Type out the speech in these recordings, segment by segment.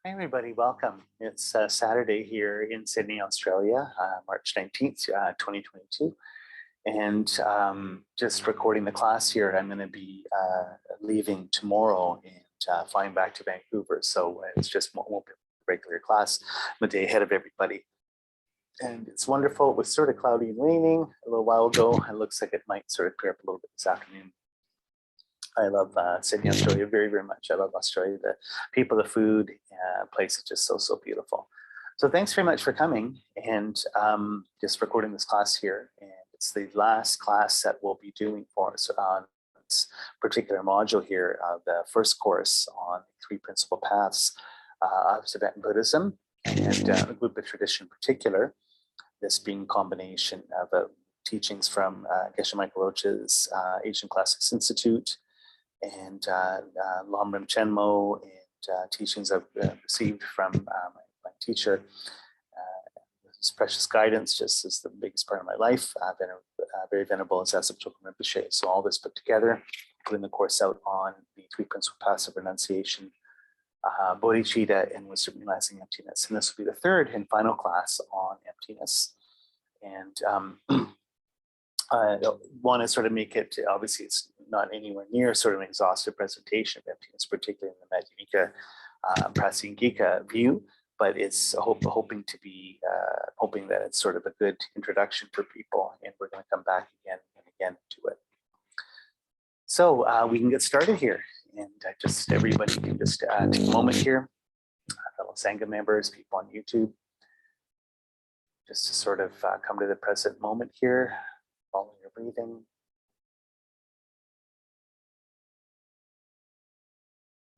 Hi everybody, welcome. It's Saturday here in Sydney, Australia, March 19th, 2022. And just recording the class here. I'm going to be leaving tomorrow and flying back to Vancouver. So it's just won't be a regular class. I'm a day ahead of everybody. And it's wonderful. It was sort of cloudy and raining a little while ago. It looks like it might sort of clear up a little bit this afternoon. I love Sydney, Australia very, very much. I love Australia. The people, the food, place is just so, so beautiful. So thanks very much for coming and just recording this class here. And it's the last class that we'll be doing for us on this particular module here, the first course on the 3 Principal Paths of Tibetan Buddhism and the Gelugpa tradition in particular. This being a combination of teachings from Geshe Michael Roach's Asian Classics Institute, and LamRim Chenmo, and teachings I've received from my teacher. His precious guidance just is the biggest part of my life. I've been very venerable as Zasep Rinpoche. So all this put together, putting the course out on the 3 Principal Paths of Renunciation, Bodhicitta and Wisdom, Realizing Emptiness. And this will be the third and final class on emptiness. And I want to sort of make it, obviously it's not anywhere near sort of an exhaustive presentation of emptiness, particularly in the Madhyamika Prasangika view, but it's hoping that it's sort of a good introduction for people, and we're going to come back again and again to it. So we can get started here, and just everybody can just take a moment here, fellow Sangha members, people on YouTube, just to sort of come to the present moment here. Follow your breathing.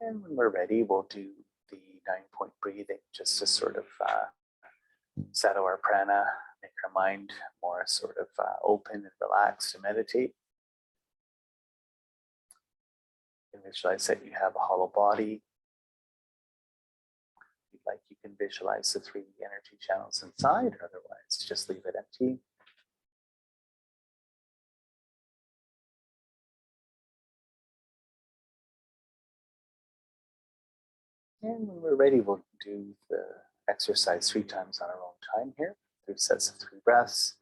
And when we're ready, we'll do the 9-point breathing just to sort of settle our prana, make our mind more sort of open and relaxed to meditate. You can visualize that you have a hollow body. If you'd like, you can visualize the 3 energy channels inside, or otherwise just leave it empty. And when we're ready, we'll do the exercise 3 times on our own time here. 3 sets of 3 breaths.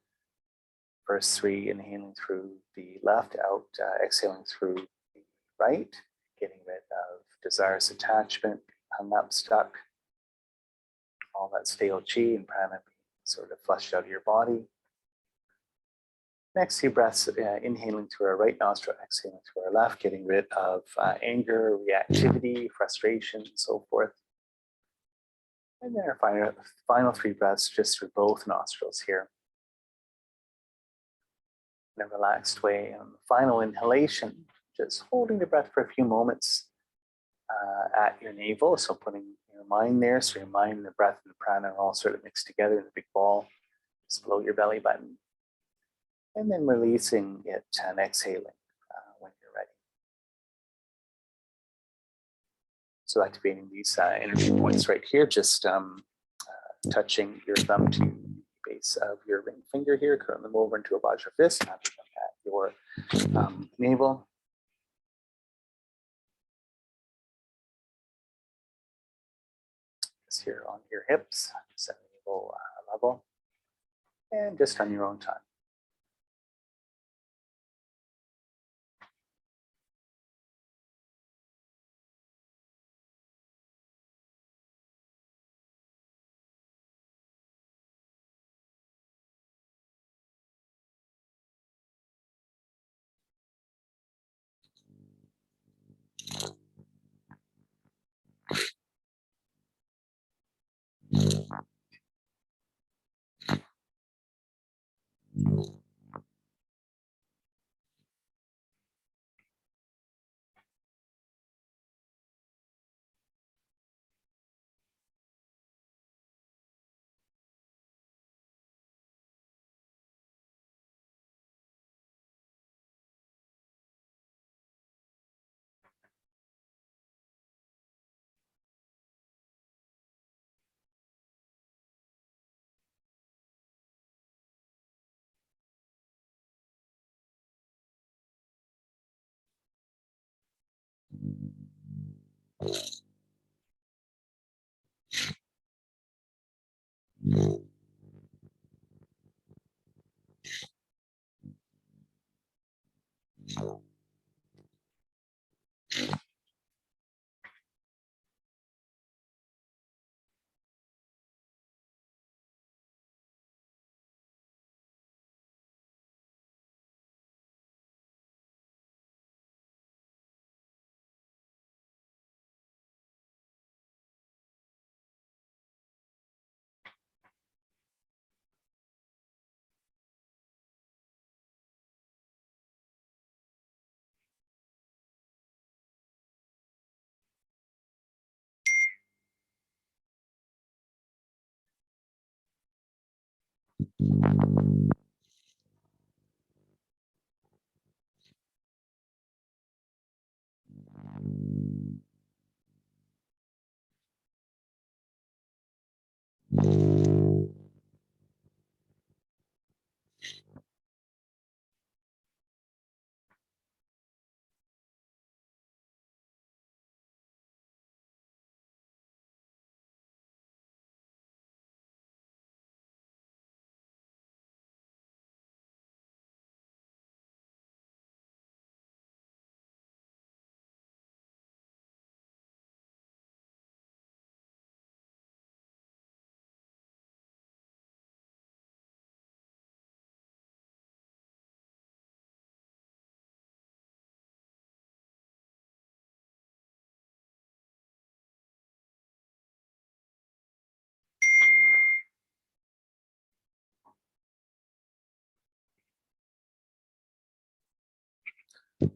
First 3, inhaling through the left, out, exhaling through the right, getting rid of desires, attachment, hung up, stuck, all that stale chi and prana being sort of flushed out of your body. Next 2 breaths, inhaling through our right nostril, exhaling through our left, getting rid of anger, reactivity, frustration, and so forth. And then our final 3 breaths just through both nostrils here. In a relaxed way. And the final inhalation, just holding the breath for a few moments at your navel. So putting your mind there, so your mind and the breath and the prana are all sort of mixed together in a big ball, just below your belly button. And then releasing it and exhaling when you're ready. So activating these energy points right here, just touching your thumb to the base of your ring finger here, curl them over into a Vajra fist, having them at your navel. Just here on your hips, set navel level, and just on your own time.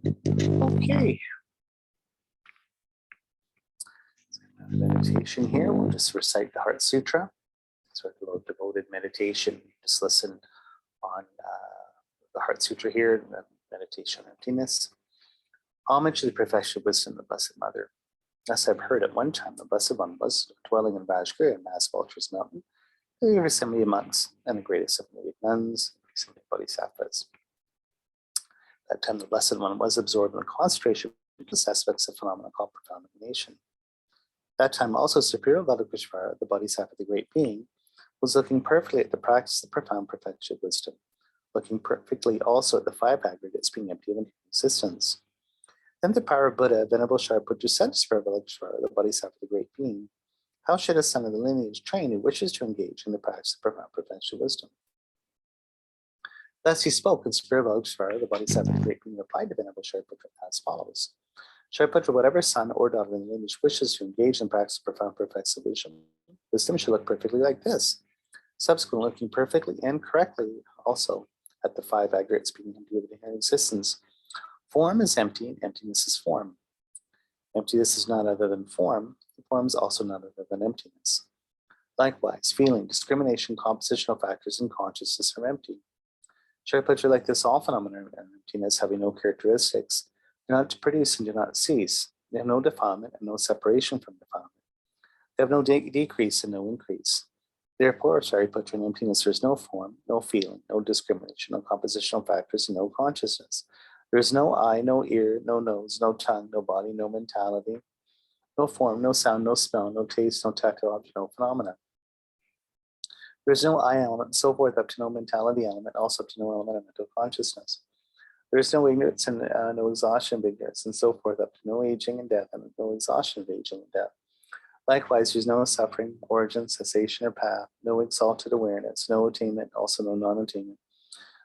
Okay. Meditation here. We'll just recite the Heart Sutra. Sort of a devoted meditation. Just listen on the Heart Sutra here, the meditation on emptiness. Homage to the perfection of wisdom of the Blessed Mother. As I've heard, at one time the Blessed One was dwelling in Vajgiri, a mass vulture's mountain. There were assembly of monks and the greatest of native nuns, assembly of bodhisattvas. At that time, the Blessed One was absorbed in the concentration of the aspects of phenomena called profound illumination. That time also Superior Avalokiteshvara, the Bodhisattva, the Great Being, was looking perfectly at the practice of the profound perfection of wisdom, looking perfectly also at the five aggregates being empty of existence. Then the power of Buddha, Venerable Shariputra, said to Superior Avalokiteshvara, the Bodhisattva, the Great Being, how should a son of the lineage train who wishes to engage in the practice of profound perfection of wisdom? Thus he spoke, and Superior Avalokiteshvara, the Bodhisattva, the Great Being, replied to Venerable Shariputra as follows. Shariputra, whatever son or daughter in the lineage wishes to engage in practice of profound perfection of wisdom should look perfectly like this. Subsequently, looking perfectly and correctly also at the five aggregates being empty of inherent existence. Form is empty, and emptiness is form. Emptiness is not other than form. Form is also not other than emptiness. Likewise, feeling, discrimination, compositional factors, and consciousness are empty. Shariputra, like this, all phenomena are emptiness, having no characteristics, do not produce and do not cease. They have no defilement and no separation from defilement. They have no decrease and no increase. Therefore, Shariputra, in emptiness, there is no form, no feeling, no discrimination, no compositional factors, and no consciousness. There is no eye, no ear, no nose, no tongue, no body, no mentality, no form, no sound, no smell, no taste, no tactile object, no phenomena. There is no I element, and so forth, up to no mentality element, also up to no element of mental consciousness. There is no ignorance and no exhaustion of ignorance, and so forth, up to no aging and death, and no exhaustion of aging and death. Likewise, there is no suffering, origin, cessation, or path, no exalted awareness, no attainment, also no non-attainment.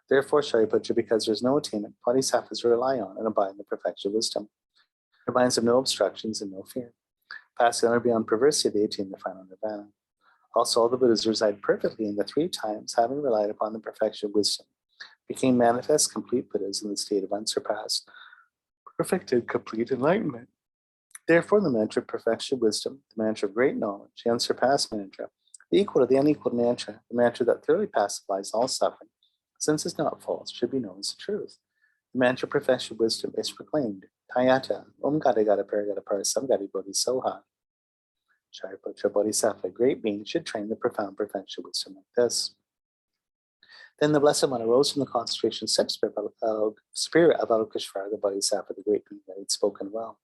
Therefore, Shariputra, because there is no attainment, bodhisattvas rely on and abide in the perfection of wisdom. Their minds have no obstructions and no fear. Passing on or beyond perversity, they attain the final nirvana. Also, all the Buddhas reside perfectly in the three times, having relied upon the perfection of wisdom, became manifest, complete Buddhas in the state of unsurpassed, perfect and complete enlightenment. Therefore, the mantra of perfection of wisdom, the mantra of great knowledge, the unsurpassed mantra, the equal to the unequaled mantra, the mantra that thoroughly pacifies all suffering, since it's not false, should be known as the truth. The mantra of perfection of wisdom is proclaimed. Tayata, Gada Gada Paragata Parasam Gadi Bodhi Soha. Shariputra Bodhisattva, great being, should train the profound perfection of wisdom like this. Then the Blessed One arose from the concentration, said to Spirit of Avalokiteshvara, the Bodhisattva, the great being that he'd spoken well.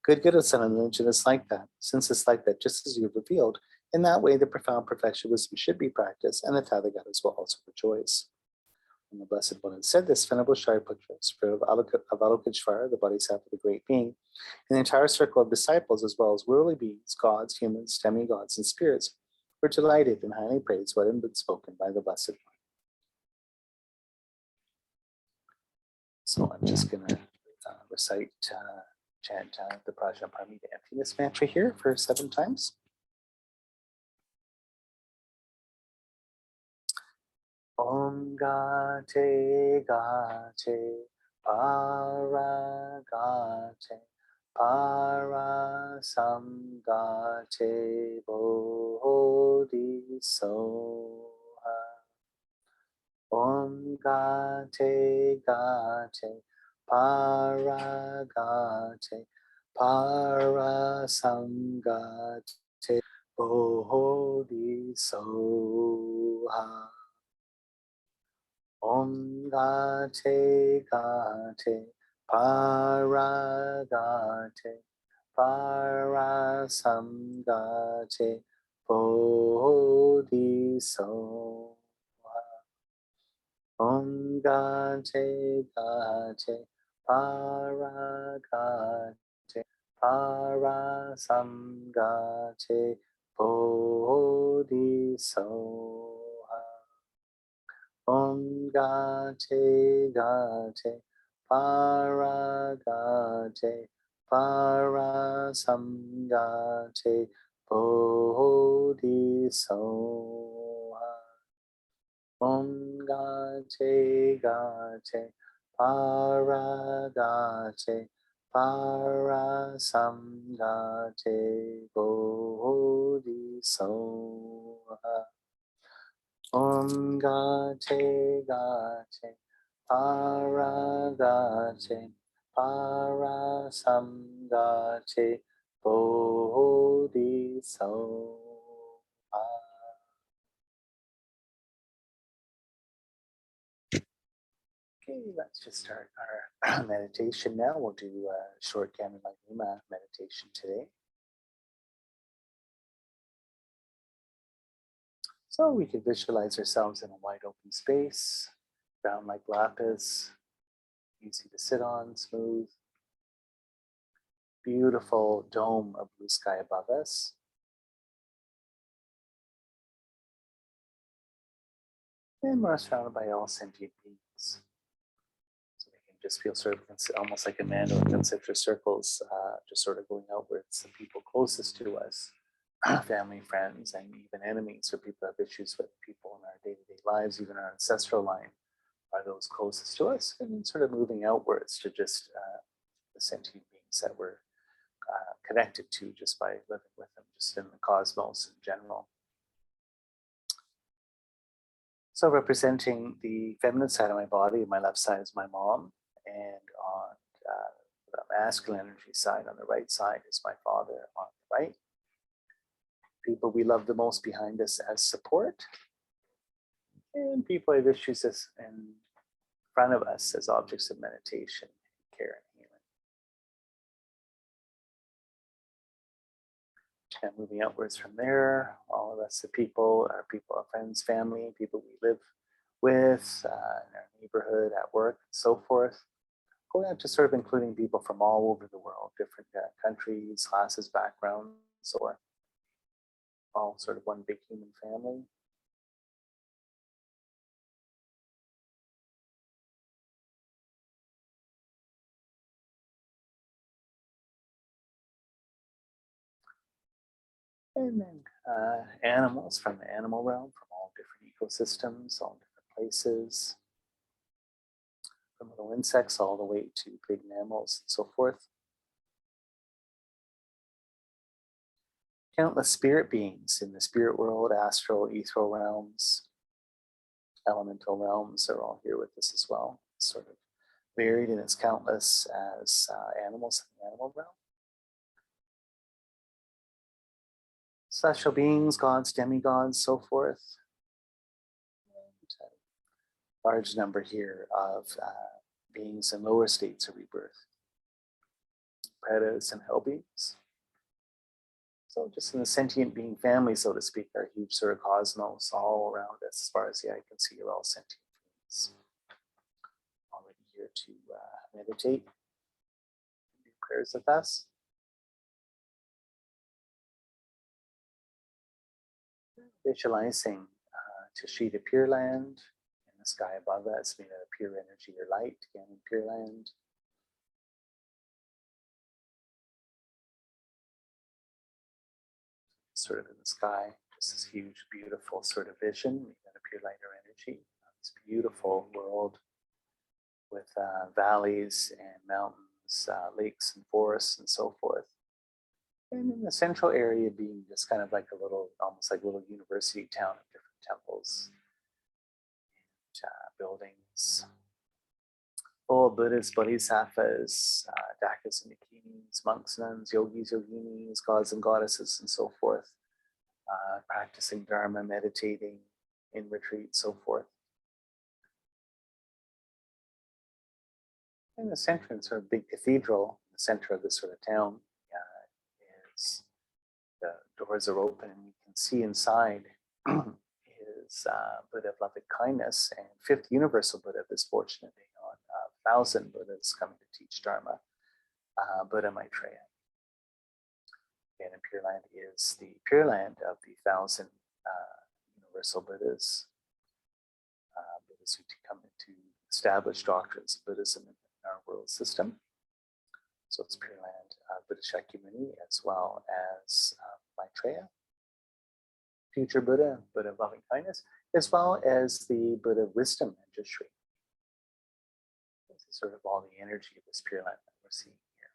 Good son of the lineage, and it's like that. Since it's like that, just as you've revealed, in that way the profound perfection of wisdom should be practiced, and the Tathagatas will also rejoice. When the Blessed One had said this, Venerable Shariputra, Spirit of Avalokiteshvara, the Bodhisattva, the great being, and the entire circle of disciples, as well as worldly beings, gods, humans, demigods, and spirits, were delighted and highly praised what had been spoken by the Blessed One. So I'm just going to recite, chant the Prajnaparamita Emptiness mantra here for 7 times. Om Gate Gate Para Gate Para Samgate Bodhi Soha. Om Gate Gate Paragate Parasangate Bodhisoha. Om Gate Gate Paragate Parasangate Bodhisoha. Om Gate Gate Paragate Parasangate Bodhisoha. Om Gate Gate Paragate Parasangate Bodhisoha. Om Gate Gate Paragate Parasangate Bodhisoha. Om Gate Gate Paragate Parasangate Bodhisoha. Okay, let's just start our meditation now. We'll do a short Gamma meditation today. So we can visualize ourselves in a wide open space, ground like lapis, easy to sit on, smooth, beautiful dome of blue sky above us. And we're surrounded by all sentient beings. So we can just feel sort of almost like a mandala in concentric circles, just sort of going outwards. The people closest to us, family, friends, and even enemies, or people who have issues with people in our day-to-day lives, even our ancestral line, are those closest to us, and then sort of moving outwards to just the sentient beings that we're connected to just by living with them, just in the cosmos in general. So representing the feminine side of my body, my left side is my mom, and on the masculine energy side, on the right side, is my father on the right. People we love the most behind us as support, and people have issues as in front of us as objects of meditation, care, and healing. And moving outwards from there, all the rest of the people are people, our friends, family, people we live with, in our neighborhood, at work, and so forth. Going out to sort of including people from all over the world, different countries, classes, backgrounds, or all sort of one big human family. And then animals from the animal realm, from all different ecosystems, all different places, from little insects all the way to big mammals and so forth. Countless spirit beings in the spirit world, astral, ethereal realms, elemental realms are all here with us as well. Sort of varied in its countless as animals in the animal realm. Celestial beings, gods, demigods, so forth. And a large number here of beings in lower states of rebirth. Pretas and hell beings. So just in the sentient being family, so to speak, our huge sort of cosmos all around us, as far as the eye can see, are all sentient beings. Already here to meditate, do prayers with us. Visualizing Tashita Pure Land in the sky above us, made out of pure energy or light, again in Pure Land. Sort of in the sky, just this huge, beautiful sort of vision, made out of pure light or energy. This beautiful world with valleys and mountains, lakes and forests and so forth. And in the central area being just kind of like a little, almost like a little university town of different temples and buildings full of Buddhas, Bodhisattvas, Dakas and Dakinis, monks, nuns, yogis, yoginis, gods and goddesses, and so forth, practicing Dharma, meditating in retreat, so forth. In the center, sort of big cathedral, in the center of this sort of town, is the doors are open and you can see inside is Buddha of loving kindness and fifth universal Buddha of this fortunate day on 1,000 Buddhas coming to teach Dharma, Buddha Maitreya. And Pure Land is the Pure Land of the 1,000 universal Buddhas, Buddhas who come to establish doctrines of Buddhism in our world system. So it's Pure Land of Buddha Shakyamuni as well as Maitreya, future Buddha, Buddha of loving kindness, as well as the Buddha of wisdom and Jushree. This is sort of all the energy of this Pure Land that we're seeing here.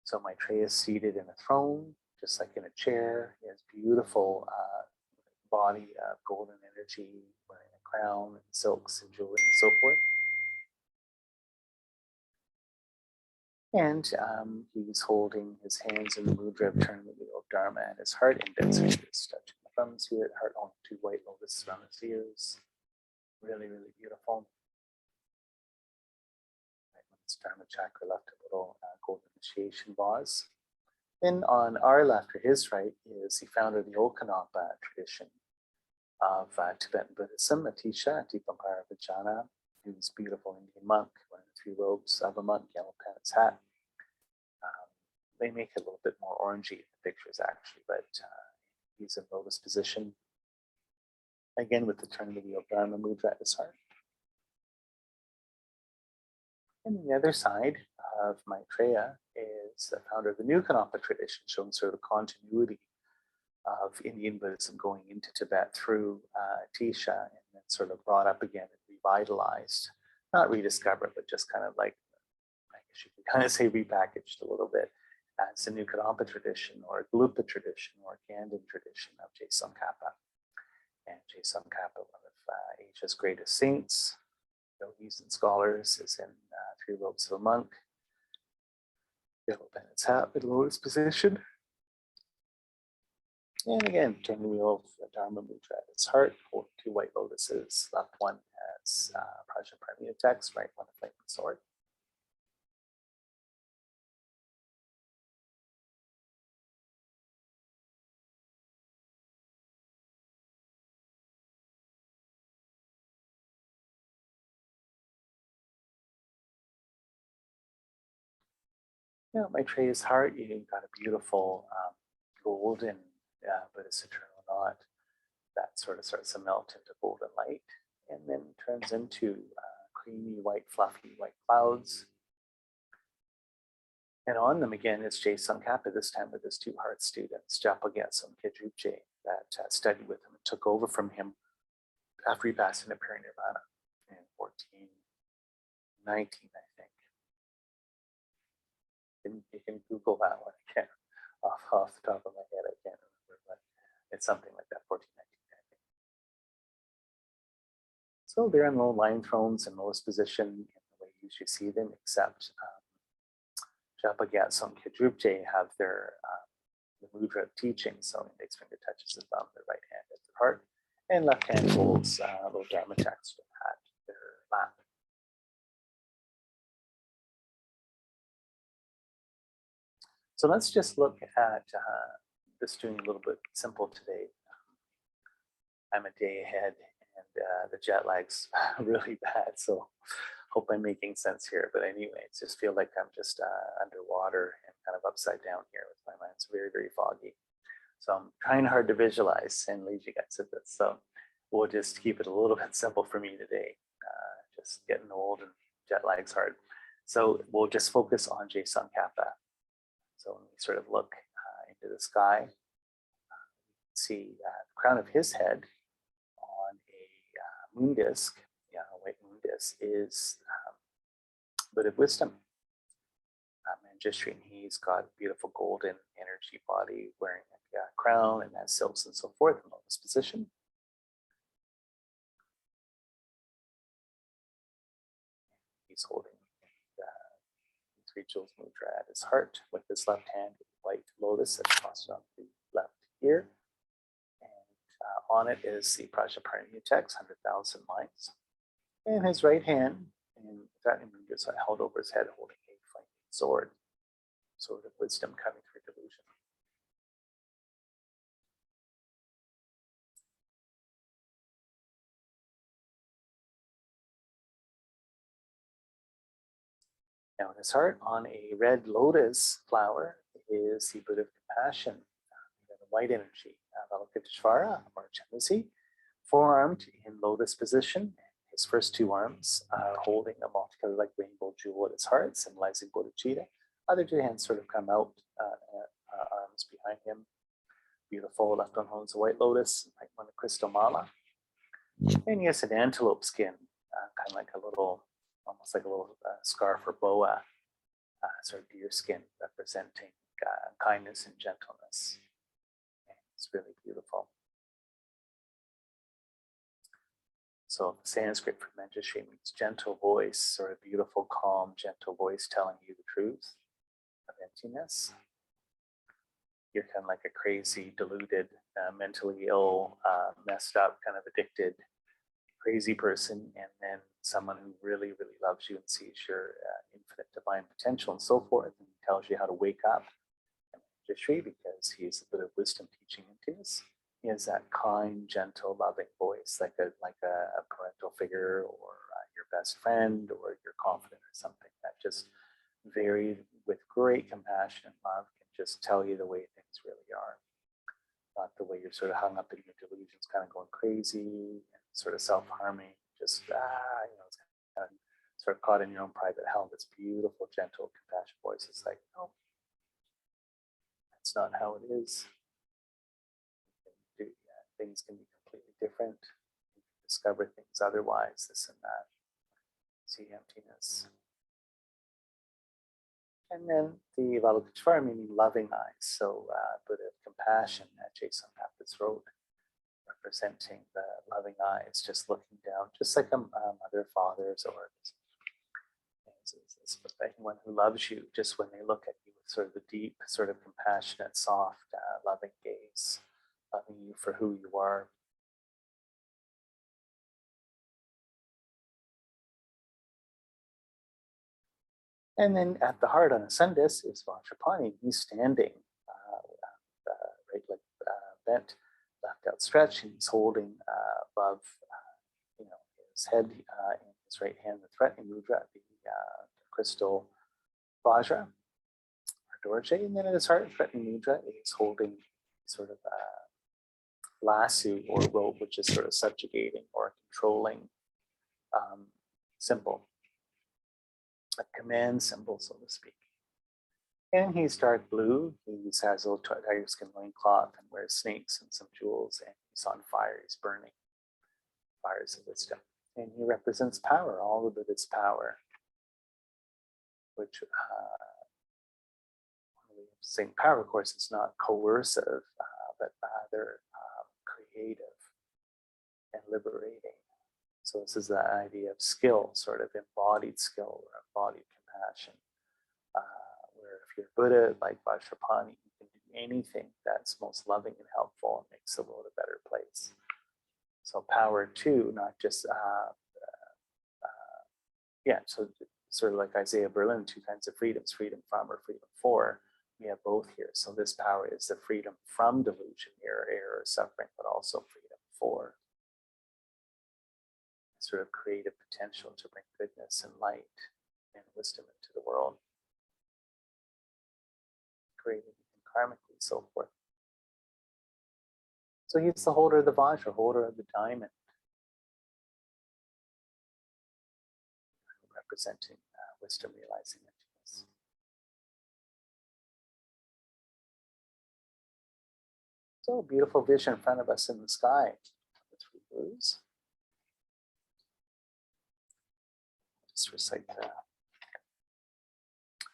So Maitreya is seated in a throne, just like in a chair. He has beautiful body of golden energy, wearing a crown and silks and jewelry and so forth. And he's holding his hands in the mudra of turning the wheel of Dharma at his heart, index fingers touching the thumbs here, heart on 2 white lotuses around his ears. Really, really beautiful. Right, on his Dharma chakra left, a little golden initiation vase. Then on our left, or his right, is the founder of the Tsongkhapa tradition of Tibetan Buddhism, Atisha, Dipampara Vajana, who's a beautiful Indian monk, wearing the 3 robes of a monk, yellow pants, hat. They make it a little bit more orangey in the pictures, actually, but he's in lotus position. Again, with the turn of the wheel Dharma mudra at his heart. And the other side of Maitreya is the founder of the new Tsongkhapa tradition, showing sort of the continuity of Indian Buddhism going into Tibet through Atisha, and then sort of brought up again and revitalized, not rediscovered, but just kind of like, I guess you could kind of say repackaged a little bit as a new Tsongkhapa tradition, or a Gelugpa tradition, or a Ganden tradition of Tsongkhapa. And Tsongkhapa, one of Asia's greatest saints, yogis and scholars, is in 3 robes of a monk, yellow pants, hat, in lotus position. And again, turn the wheel of Dharma mudra at its heart, hold 2 white lotuses, left one as Prajnaparamita text, right one a flaming sword. You know, Maitreya's heart, you've got a beautiful golden Buddhist eternal knot that sort of starts to melt into golden light and then turns into creamy white, fluffy white clouds. And on them again is Tsongkhapa, this time with his 2 heart students, Japa Gyatso and Kedrupje, that studied with him and took over from him after he passed into Parinirvana in 1419, I think. You can Google that one. I can't, off the top of my head, I can't remember, but it's something like that, 1419, I think. So they're in low lying thrones in lowest position in the way you usually see them, except Japa Gyatso and Kedrupje have their the mudra of teaching. So index finger touches the thumb, their right hand at their heart, and left hand holds a little Dharma text at their lap. So let's just look at just doing a little bit simple today. I'm a day ahead and the jet lag's really bad, so hope I'm making sense here. But anyway, it just feel like I'm just underwater and kind of upside down here with my mind. It's very, very foggy. So I'm trying hard to visualize and lead you guys to this. So we'll just keep it a little bit simple for me today. Just getting old and jet lag's hard. So we'll just focus on Tsongkhapa. So when we sort of look into the sky, you can see the crown of his head on a moon disk, a white moon disk, is Buddha of wisdom, Manjushri, and he's got a beautiful golden energy body, wearing a crown and has silks and so forth in lotus position. He's holding three jewels mudra at his heart with his left hand, white lotus that's crossed on the left ear. And on it is the Prajnaparami text, 100,000 lines. And his right hand, and that is held over his head, holding a flaming sword of wisdom cutting through delusion. Now in his heart, on a red lotus flower, is the Buddha of compassion, the white energy, Avalokiteshvara, or Chenmo, forearmed in lotus position. His first two arms are holding a multicolored like rainbow jewel at his heart, symbolizing Bodhicitta. Other two hands sort of come out, arms behind him. Beautiful. Left one holds a white lotus, right one a crystal mala. And he has an antelope skin, kind of like a little, almost like a little scarf or boa, sort of deer skin, representing kindness and gentleness. And it's really beautiful. So the Sanskrit for Manjushri means gentle voice, sort of beautiful, calm, gentle voice telling you the truth of emptiness. You're kind of like a crazy, deluded, mentally ill, messed up, kind of addicted, crazy person, and then someone who really, really loves you and sees your infinite divine potential and so forth, and tells you how to wake up. And Manjushri, because he is the Buddha of wisdom teaching emptiness, he has that kind, gentle, loving voice, like a parental figure, or your best friend, or your confidant, or something that just very, with great compassion and love, can just tell you the way things really are. Not the way you're sort of hung up in your delusions, kind of going crazy and sort of self-harming, just it's kind of sort of caught in your own private hell. This beautiful, gentle, compassionate voice is like, no, that's not how it is. Things can be completely different. You can discover things otherwise, this and that. See emptiness. And then the Avalokiteshvara, meaning loving eyes. So Buddha of compassion at Tsongkhapa wrote, representing the loving eyes, just looking down, just like a mother, father's, or anyone who loves you, just when they look at you with sort of the deep, sort of compassionate, soft, loving gaze, loving you for who you are. And then at the heart on a sun disk is Vanjapani. He's standing, right leg bent, left outstretched, and he's holding above, his head in his right hand the threatening mudra, the crystal vajra or dorje, and then at his heart, threatening mudra, is holding sort of lasso or rope, which is sort of subjugating or controlling symbol, a command symbol, so to speak. And he's dark blue. He has a little tiger skin loincloth and wears snakes and some jewels, and he's on fire. He's burning fires of wisdom. And he represents power, all of Buddha's power, which saying power, of course, is not coercive, but rather creative and liberating. So this is the idea of skill, sort of embodied skill or embodied compassion, where if you're Buddha, like Vajrapani, you can do anything that's most loving and helpful and makes the world a better place. So power too, not just, so sort of like Isaiah Berlin, two kinds of freedoms, freedom from or freedom for. We have both here. So this power is the freedom from delusion, error, suffering, but also freedom for sort of creative potential to bring goodness and light and wisdom into the world, creatively and karmically, so forth. So he's the holder of the Vajra, holder of the diamond, representing wisdom, realizing emptiness. So a beautiful vision in front of us in the sky. The three blues. Just recite the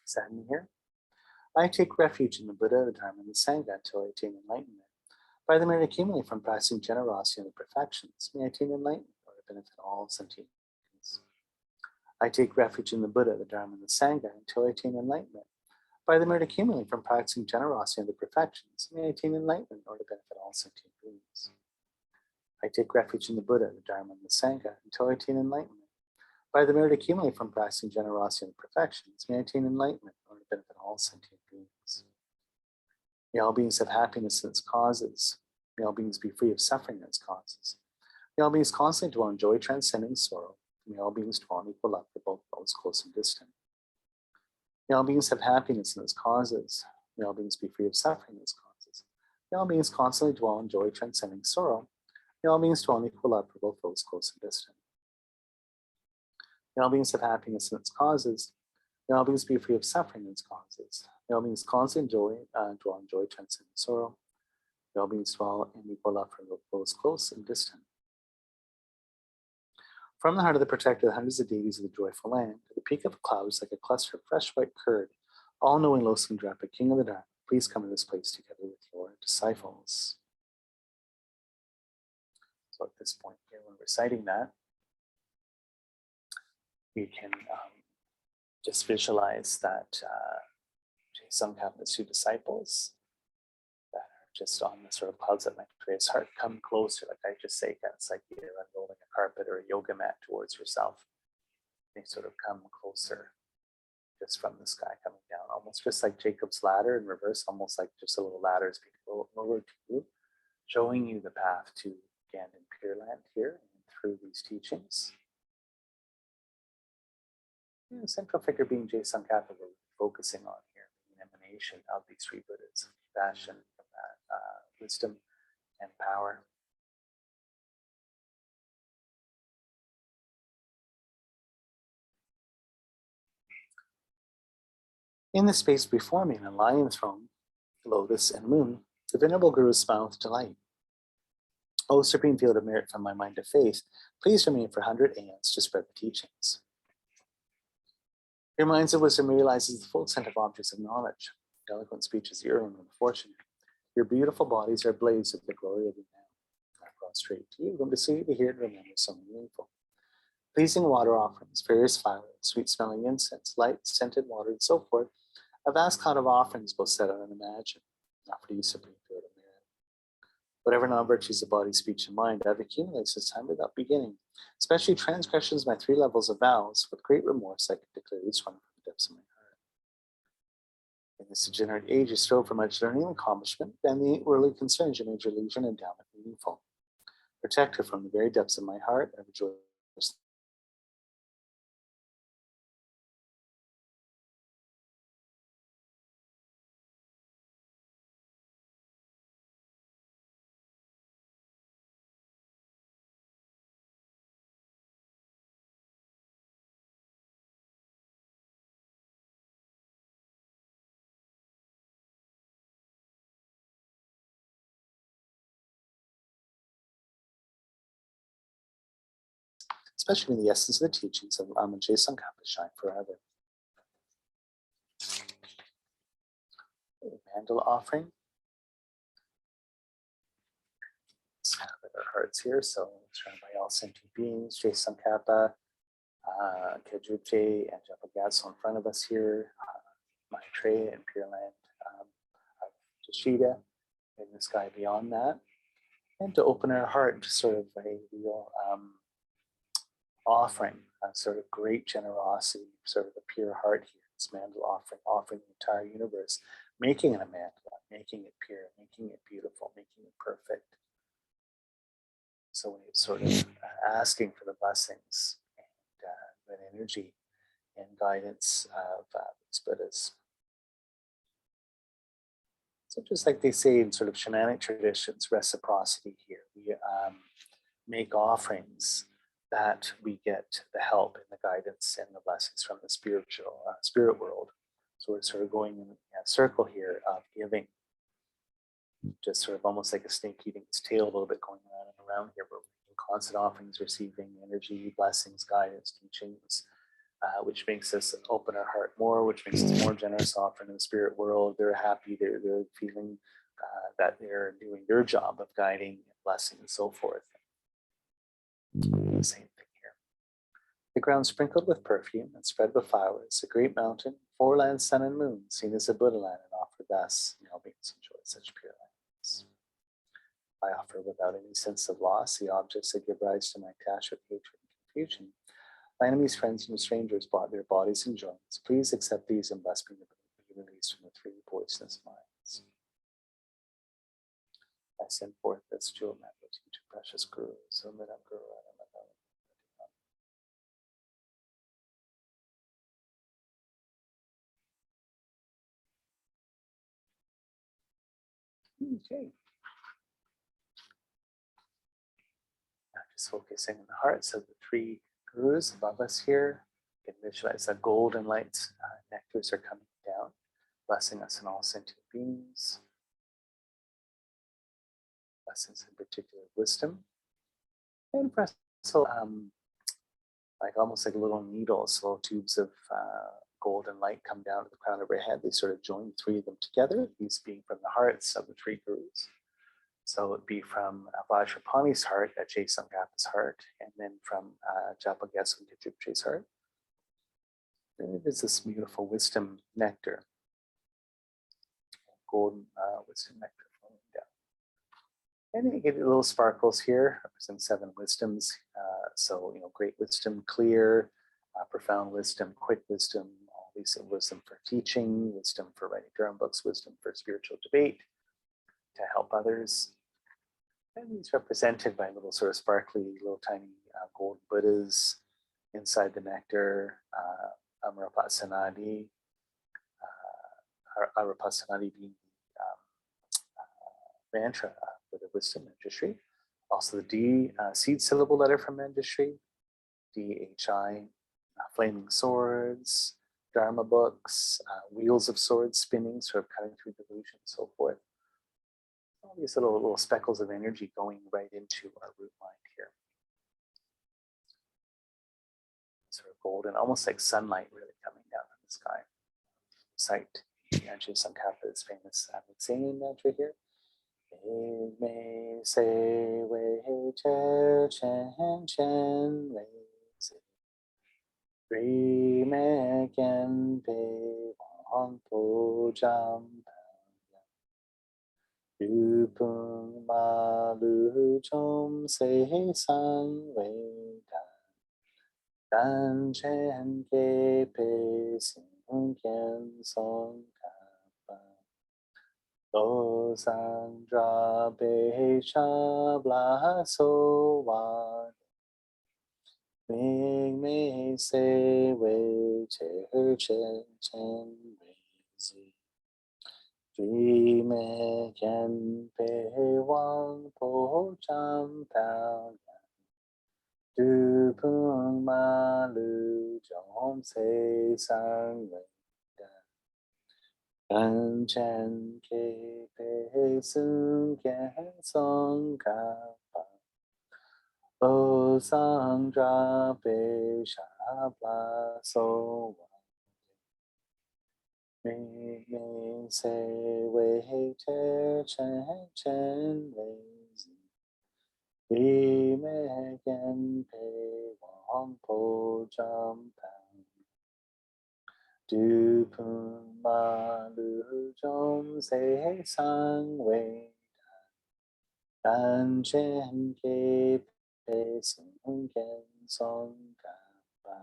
sadhana here. I take refuge in the Buddha, the Dharma, and the Sangha until I attain enlightenment. By the merit accumulated from practicing generosity and the perfections, may I attain enlightenment or benefit all sentient beings. I take refuge in the Buddha, the Dharma, and the Sangha until I attain enlightenment. By the merit accumulated from practicing generosity and the perfections, may I attain enlightenment or benefit all sentient beings. I take refuge in the Buddha, the Dharma, and the Sangha until I attain enlightenment. By the merit accumulated from practicing generosity and the perfections, may I attain enlightenment or benefit all sentient beings. May all beings have happiness and its causes. May all beings be free of suffering and its causes. May all beings constantly dwell in joy transcending sorrow. May all beings dwell in equal love for both those close and distant. May all beings have happiness and its causes. May all beings be free of suffering and its causes. May all beings constantly dwell in joy transcending sorrow. May all beings dwell in equal love for both those close and distant. May all beings have happiness and its causes. May all beings be free of suffering and its causes. May all beings constantly dwell in joy transcending sorrow. May all beings dwell in equal love for both those close and distant. From the heart of the protector, the hundreds of deities of the joyful land, to the peak of the clouds like a cluster of fresh white curd, all-knowing Losangdrapa, King of the Dharma, please come to this place together with your disciples. So at this point here, when reciting that, we can just visualize that Tsongkhapa's two disciples that are just on the sort of clouds at Maitreya's heart come closer, like I just say, it's like you're unrolling a carpet or a yoga mat towards yourself. They sort of come closer just from the sky coming down, almost just like Jacob's ladder in reverse, almost like just a little ladder is being lowered to you, showing you the path to Ganden Pure Land here and through these teachings. And the central figure being Tsongkhapa, we're focusing on here, the emanation of these three Buddhas, compassion, wisdom, and power. In the space before me, in a lion throne, lotus, and moon, the Venerable Guru smiled with delight. O supreme field of merit from my mind of faith, please remain for 100 aeons to spread the teachings. Your minds of wisdom realizes the full extent of objects of knowledge. Your eloquent speech is the urn of the fortunate. Your beautiful bodies are ablaze with the glory of the now. I prostrate to you, whom to see, to hear, to remember so meaningful. Pleasing water offerings, various flowers, sweet-smelling incense, light, scented water, and so forth, a vast cloud of offerings both set out and imagined, offered to you, supreme field of merit. Whatever non-virtues of body, speech, and mind I've accumulated since time without beginning, especially transgressions of my 3 levels of vows, with great remorse I can declare each one from the depths of my heart. In this degenerate age, you strove for much learning and accomplishment, and the 8 worldly concerns you made your leisure and endowment meaningful. Protect her from the very depths of my heart, I rejoice. Especially in the essence of the teachings of Lama Tsongkhapa shine forever. Mandala offering. Let's have our hearts here. So surrounded by all sentient beings, Tsongkhapa, Gelugpa, and Japagaso in front of us here, Maitreya and Pure Land, Bodhicitta in the sky beyond that, and to open our heart to sort of a real offering, a sort of great generosity, sort of a pure heart here. This mandala offering the entire universe, making it a mandala, making it pure, making it beautiful, making it perfect. So we're sort of asking for the blessings and energy and guidance of these Buddhas. So just like they say in sort of shamanic traditions, reciprocity here. We make offerings that we get the help and the guidance and the blessings from the spiritual spirit world. So we're sort of going in a circle here of giving, just sort of almost like a snake eating its tail, a little bit going around and around here. We're making constant offerings, receiving energy, blessings, guidance, teachings, which makes us open our heart more, which makes us more generous offering in the spirit world. They're happy, they're feeling that they're doing their job of guiding, blessing, and so forth. The same thing here. The ground sprinkled with perfume and spread with flowers, a great mountain, 4 lands, sun and moon, seen as a Buddha land, and offer thus, all beings enjoy such pure lands. I offer without any sense of loss the objects that give rise to my attachment, hatred, and confusion. My enemies, friends, and strangers bought their bodies and joints. Please accept these and bless me to be released from the 3 poisonous minds. I send forth this jewel method to precious Guru, Sumedam Guru. Okay. Now just focusing on the hearts of the 3 gurus above us here. You can visualize that golden lights, nectars are coming down, blessing us in all sentient beings. Blessings in particular wisdom. And for us, so like almost like little needles, little tubes of golden light come down to the crown of our head. They sort of join 3 of them together, these being from the hearts of the 3 gurus. So it'd be from Vanjapani's heart, Tsongkhapa's heart, and then from Japa Geshe Rinpoche's heart. And there's this beautiful wisdom nectar, golden wisdom nectar flowing down. And you get little sparkles here, represent 7 wisdoms. So, great wisdom, clear, profound wisdom, quick wisdom, all these wisdom for teaching, wisdom for writing Dharma books, wisdom for spiritual debate, to help others. And these represented by little sort of sparkly, little tiny gold Buddhas inside the nectar, Amarapasanadi, Arapasanadi being the mantra for the wisdom Manjushri. Also the D seed syllable letter from Manjushri, DHI, flaming swords, Dharma books, wheels of swords spinning, sort of cutting through delusion, and so forth. All these little speckles of energy going right into our root mind here. Sort of golden, almost like sunlight really coming down from the sky. Sight, Archaya Tsongkhapa's famous singing mantra here. Me se wei che chen chen wei se. Ri me gen pe wang po jam. Yu pung ma lu chom se san wei dan. Dan chen ke pe sin kian song ka. Lo san dra pe sha bla so wa. Ming me se wei che chen chen wei zi. Dri me kian pe wang po cham pao. Du pung ma lu jom se san wei. Gan chen ke pe sun kian song ka pa. O sang dra pe sha bla so wa. Me se wei te chen chen wei zi. Ri me gen pe wang po jam pa. Du pun ma lu zhong se san wei dan chen ke pe sun ken song ka pa.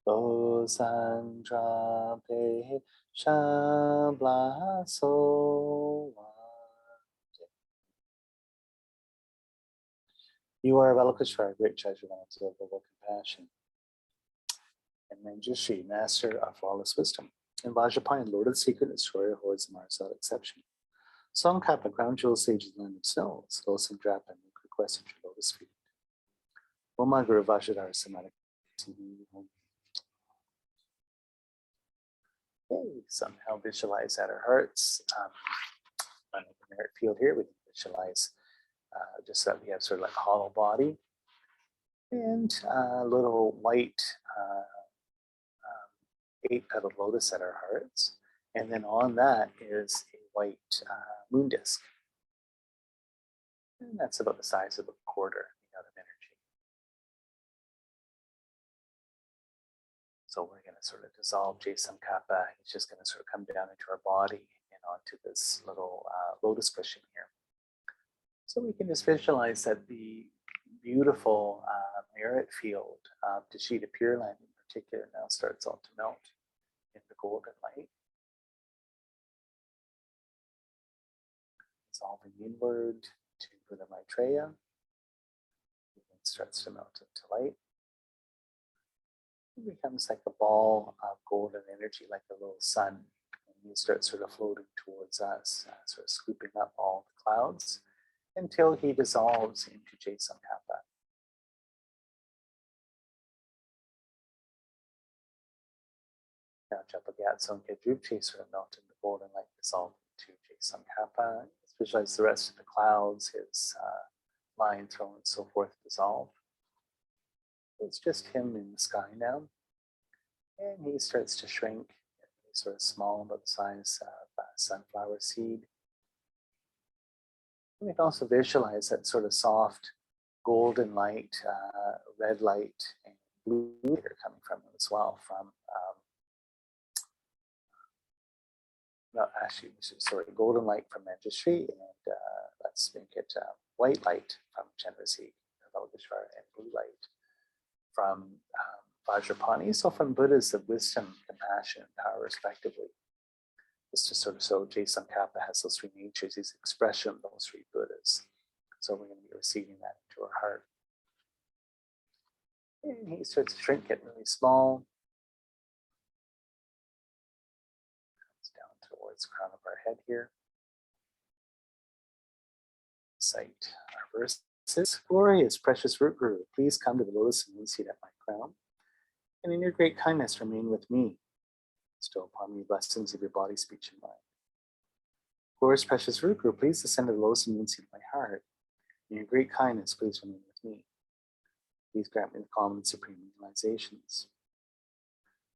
Lo san tra pe sha bla so wa. You are Avalokiteshvara, great treasure of unobservable compassion. And Manjushri, master of flawless wisdom. And Vajrapani, lord of the secret, destroyer of hordes and Mars without exception. Tsongkhapa, crown jewel sage of the land of snow, Slow and Drapa, and request at your lotus feet. Oma Guru Vajradhara Samadhi. Okay, somehow visualize at our hearts. On the heart field here, we can visualize just that we have sort of like a hollow body and a little white 8-petaled lotus at our hearts. And then on that is a white moon disk. And that's about the size of a quarter out of energy. So we're going to sort of dissolve Tsongkhapa. It's just going to sort of come down into our body and onto this little lotus cushion here. So we can just visualize that the beautiful merit field of Bodhicitta Pure Land in particular now starts all to melt in the golden light. Dissolving inward to the Maitreya. It starts to melt into light. It becomes like a ball of golden energy, like a little sun. And you start sort of floating towards us, sort of scooping up all the clouds until he dissolves into Tsongkhapa. Now, Japagat Songke Drupche sort of melt in the golden light, dissolve into Tsongkhapa. Visualize the rest of the clouds, his lion throne and so forth dissolve. It's just him in the sky now. And he starts to shrink. He's sort of small, about the size of a sunflower seed. And we can also visualize that sort of soft golden light, red light, and blue light are coming from him as well. Golden light from Manjushri, and let's make it white light from Chenmo, and blue light from Vanjapani. So from Buddhas of wisdom, compassion, and power, respectively. Just to sort of show Tsongkhapa has those three natures, his expression of those three Buddhas. So we're going to be receiving that into our heart. And he starts to shrink, get really small. Comes down towards the crown of our head here. Cite our verses. Glorious, precious root guru, please come to the lotus and moon seat at my crown. And in your great kindness, remain with me. Bestow upon me blessings of your body, speech, and mind. Glorious, precious root guru, please descend to the lotus and moon seat of my heart. In your great kindness, please remain with me. Please grant me the calm and supreme realizations.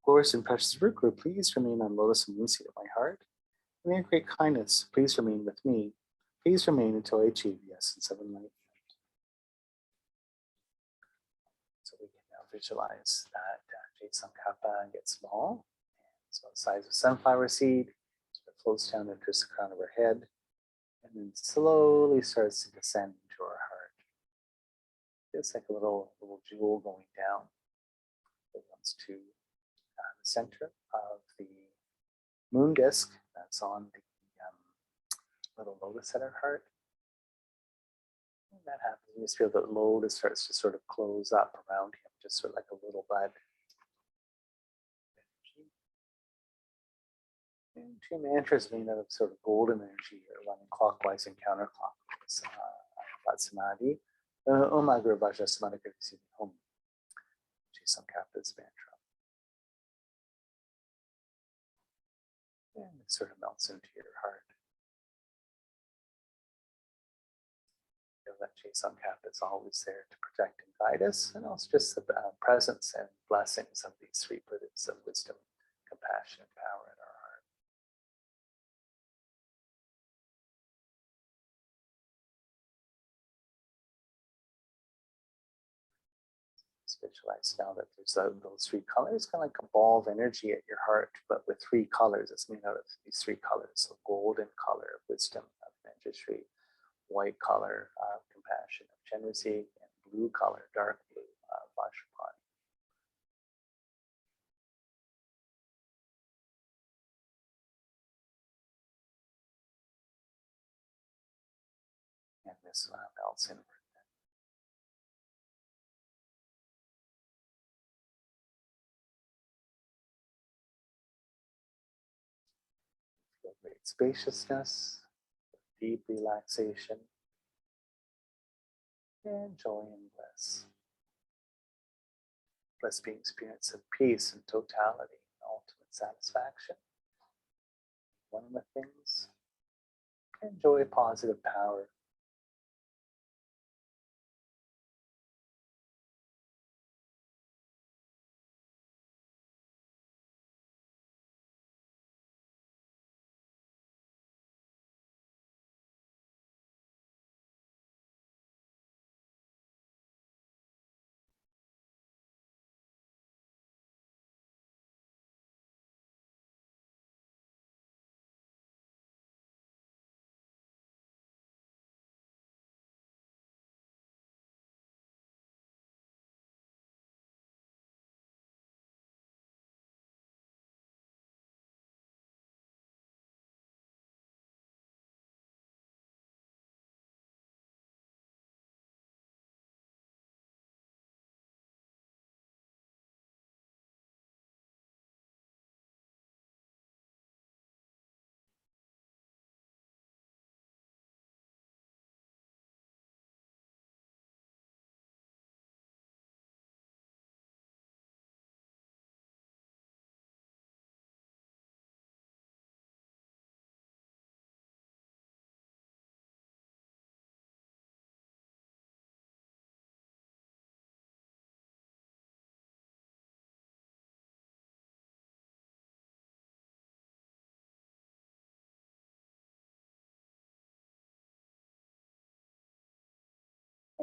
Glorious and precious root guru, please remain on lotus and moon seat of my heart. In your great kindness, please remain with me. Please remain until I achieve the essence of enlightenment. So we can now visualize that Tsongkhapa gets small. So the size of sunflower seed, sort of floats down into the crown of our head, and then slowly starts to descend into our heart. It's like a little jewel going down. It comes to the center of the moon disk that's on the little lotus at our heart. And that happens, you just feel that lotus starts to sort of close up around him, just sort of like a little bud. And two mantras made out of sort of golden energy running clockwise and counterclockwise. Vatsanadi, Om Agro Vajra Samadhikari Om. Tsongkhapa's mantra. And it sort of melts into your heart. Feel that Tsongkhapa is always there to protect and guide us, and also just the presence and blessings of these three Buddhas of wisdom, compassion, and power in our heart. Visualize now that there's those three colors, kind of like a ball of energy at your heart, but with three colors. It's made out of these three colors. So golden color of wisdom of Manjushri, white color of compassion of Chenmo, and blue color, dark blue of Vanjapani. And this melts inward. Great spaciousness, deep relaxation, and joy and bliss. Bliss being experience of peace and totality, ultimate satisfaction. One with things. And joy, positive power.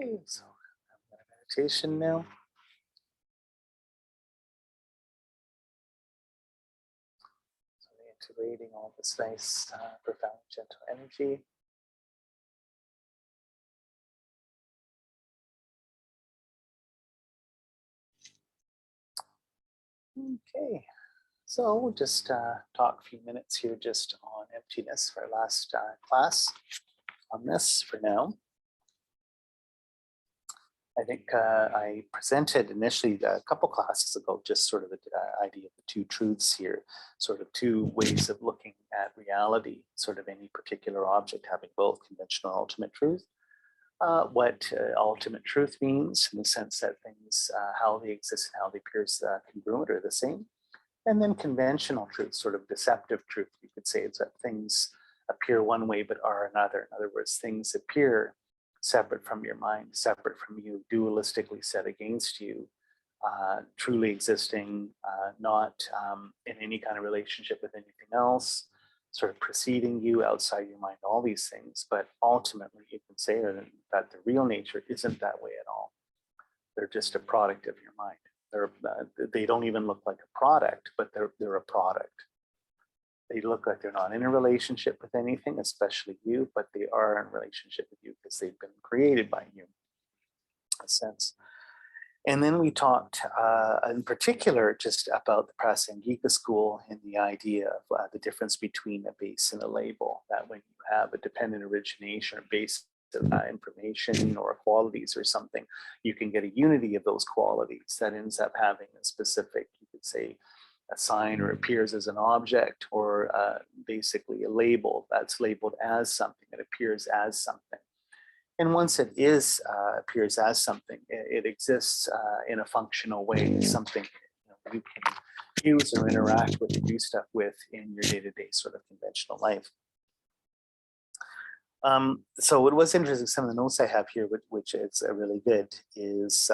Okay, so meditation now. So integrating all this nice, profound, gentle energy. Okay, so we'll just talk a few minutes here just on emptiness for our last class on this for now. I think I presented initially a couple classes ago just sort of the idea of the two truths here, sort of two ways of looking at reality, sort of any particular object having both conventional and ultimate truth. What ultimate truth means in the sense that things, how they exist and how they appear congruent or the same. And then conventional truth, sort of deceptive truth, you could say, is that things appear one way but are another. In other words, things appear separate from your mind, separate from you, dualistically set against you, truly existing, not in any kind of relationship with anything else, sort of preceding you outside your mind, all these things. But ultimately, you can say that the real nature isn't that way at all. They're just a product of your mind. They don't even look like a product, but they're a product. They look like they're not in a relationship with anything, especially you, but they are in a relationship with you because they've been created by you, in a sense. And then we talked in particular just about the Prasangika school and the idea of the difference between a base and a label, that when you have a dependent origination or base of information or qualities or something, you can get a unity of those qualities that ends up having a specific, you could say, a sign or appears as an object, or basically a label that's labeled as something, it appears as something. And once it is appears as something, it exists in a functional way, something you can use or interact with or do stuff with in your day-to-day sort of conventional life. So what was interesting, some of the notes I have here, which is really good, is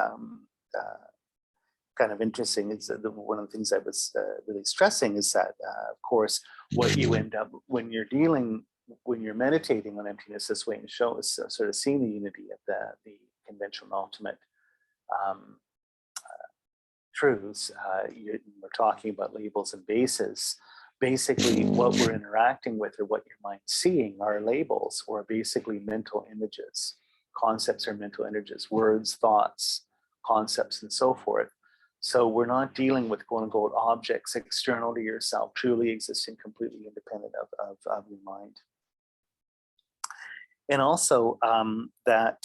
kind of interesting. Is one of the things I was really stressing is that, of course, what you end up when you're meditating on emptiness this way and show is sort of seeing the unity of the conventional ultimate truths. We're talking about labels and bases. Basically, what we're interacting with or what your mind's seeing are labels, or basically mental images. Concepts are mental images, words, thoughts, concepts, and so forth. So we're not dealing with quote unquote objects external to yourself, truly existing completely independent of your mind. And also that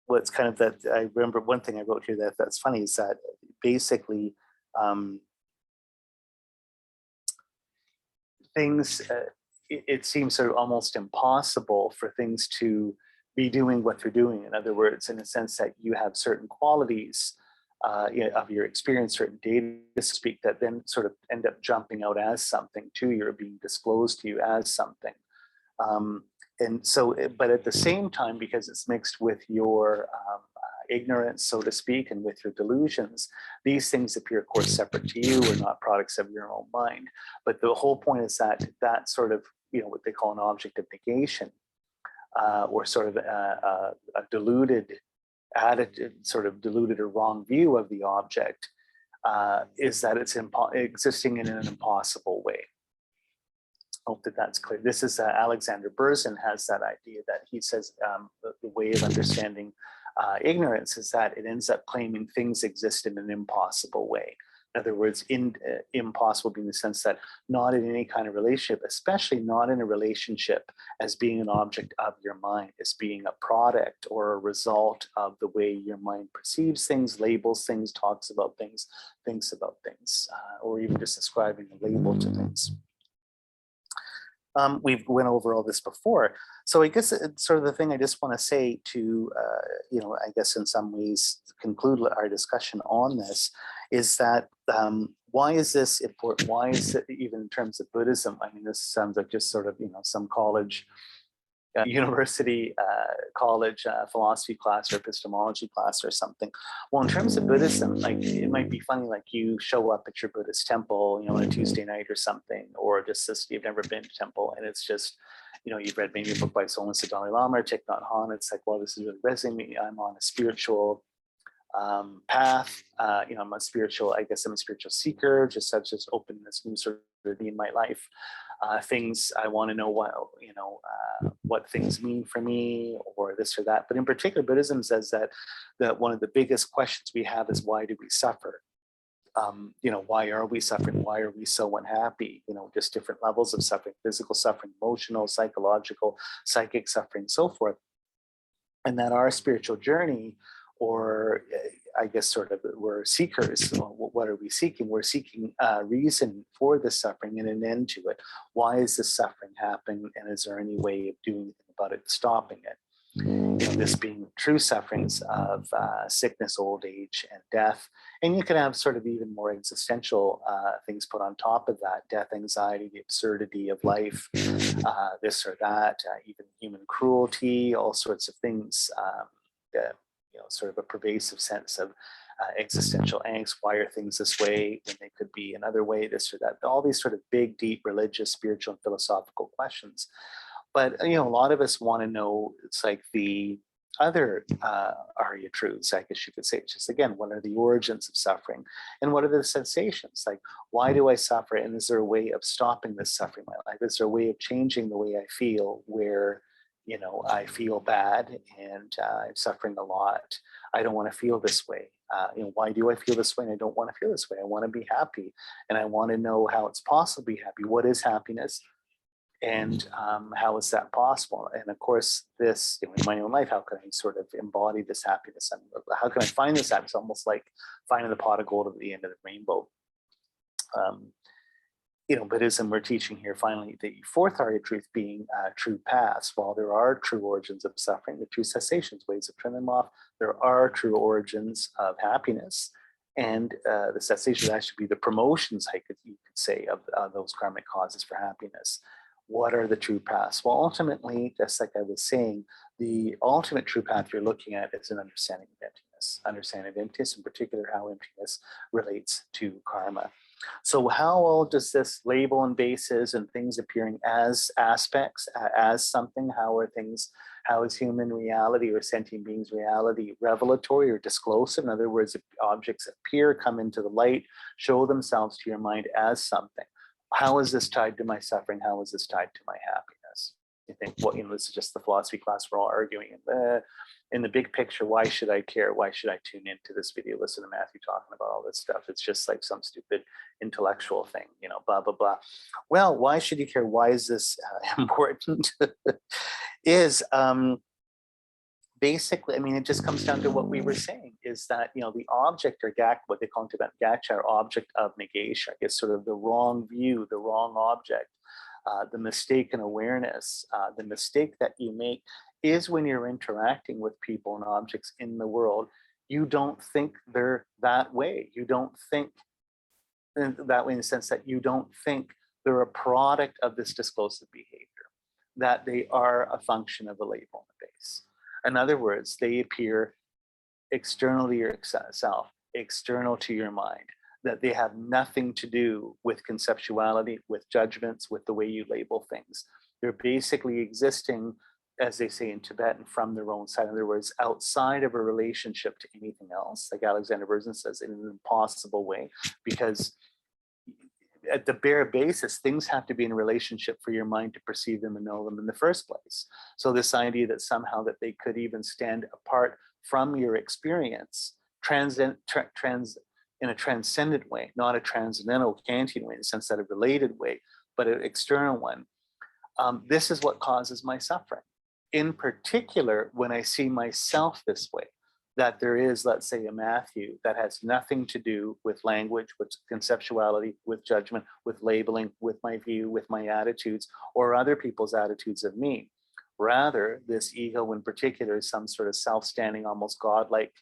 what's kind of that, I remember one thing I wrote here that's funny is that basically things, it seems sort of almost impossible for things to be doing what they're doing. In other words, in a sense that you have certain qualities of your experience, certain data speak that then sort of end up jumping out as something to you or being disclosed to you as something. And so, but at the same time, because it's mixed with your ignorance, so to speak, and with your delusions, these things appear, of course, separate to you or not products of your own mind. But the whole point is that sort of, what they call an object of negation, or sort of a deluded attitude, sort of deluded or wrong view of the object, is that it's existing in an impossible way. Hope that's clear. This is Alexander Berzin has that idea that he says the way of understanding ignorance is that it ends up claiming things exist in an impossible way. In other words, impossible being the sense that not in any kind of relationship, especially not in a relationship as being an object of your mind, as being a product or a result of the way your mind perceives things, labels things, talks about things, thinks about things, or even just ascribing a label to things. We've went over all this before. So I guess it's sort of the thing I just want to say to, I guess in some ways conclude our discussion on this is that why is this important? Why is it even in terms of Buddhism? I mean, this sounds like just sort of, some college university, college philosophy class or epistemology class or something. Well, in terms of Buddhism, like it might be funny, like you show up at your Buddhist temple, on a Tuesday night or something, or just this, you've never been to temple, and it's just, you've read maybe a book by So and So Dalai Lama or Thich Nhat Hanh. It's like, well, this is really resonating. I'm on a spiritual path. I'm a spiritual, I guess I'm a spiritual seeker, just I've just opened this new sort of in my life. Things I want to know what things mean for me, or this or that. But in particular, Buddhism says that one of the biggest questions we have is, why do we suffer? Why are we suffering? Why are we so unhappy? Just different levels of suffering: physical suffering, emotional, psychological, psychic suffering, so forth. And that our spiritual journey, or I guess sort of, we're seekers. What are we seeking? We're seeking a reason for the suffering and an end to it. Why is this suffering happening? And is there any way of doing anything about it, stopping it? This being true sufferings of sickness, old age, and death. And you can have sort of even more existential things put on top of that: death, anxiety, the absurdity of life, this or that, even human cruelty, all sorts of things. Sort of a pervasive sense of existential angst. Why are things this way when they could be another way, this or that? All these sort of big, deep religious, spiritual, and philosophical questions. But, a lot of us want to know, it's like the other Arya truths, I guess you could say. It's just, again, what are the origins of suffering? And what are the sensations? Like, why do I suffer? And is there a way of stopping this suffering in my life? Is there a way of changing the way I feel, where I feel bad and I'm suffering a lot? I don't want to feel this way. Why do I feel this way? And I don't want to feel this way. I want to be happy, and I want to know how it's possible to be happy. What is happiness? And how is that possible? And of course, this, in my own life, how can I sort of embody this happiness? How can I find this happiness? Almost like finding the pot of gold at the end of the rainbow. Buddhism, we're teaching here finally the fourth Arya truth being true paths. While there are true origins of suffering, the true cessations, ways of turning them off, there are true origins of happiness. And the cessations actually be the promotions, you could say, of those karmic causes for happiness. What are the true paths? Well, ultimately, just like I was saying, the ultimate true path you're looking at is an understanding of emptiness, in particular how emptiness relates to karma. So how all does this label and bases and things appearing as aspects, as something, how is human reality or sentient beings reality revelatory or disclosive? In other words, if objects appear, come into the light, show themselves to your mind as something. How is this tied to my suffering? How is this tied to my happiness? You think, well, this is just the philosophy class we're all arguing. In the big picture, why should I care? Why should I tune into this video, listen to Matthew talking about all this stuff? It's just like some stupid intellectual thing, blah, blah, blah. Well, why should you care? Why is this important? Is basically, it just comes down to what we were saying, is that, the object, or what they call in Tibetan gacha, or object of negation, I guess sort of the wrong view, the wrong object, the mistaken awareness, the mistake that you make is when you're interacting with people and objects in the world, you don't think they're that way. You don't think that way in the sense that you don't think they're a product of this disclosive behavior, that they are a function of a label and a base. In other words, they appear external to yourself, external to your mind, that they have nothing to do with conceptuality, with judgments, with the way you label things. They're basically existing, as they say in Tibetan, from their own side. In other words, outside of a relationship to anything else, like Alexander Berzin says, in an impossible way, because at the bare basis, things have to be in a relationship for your mind to perceive them and know them in the first place. So this idea that somehow that they could even stand apart from your experience, in a transcendent way, not a transcendental Kantian way, in the sense that a related way, but an external one. This is what causes my suffering. In particular, when I see myself this way, that there is, let's say, a Matthew that has nothing to do with language, with conceptuality, with judgment, with labeling, with my view, with my attitudes, or other people's attitudes of me. Rather, this ego in particular is some sort of self-standing, almost godlike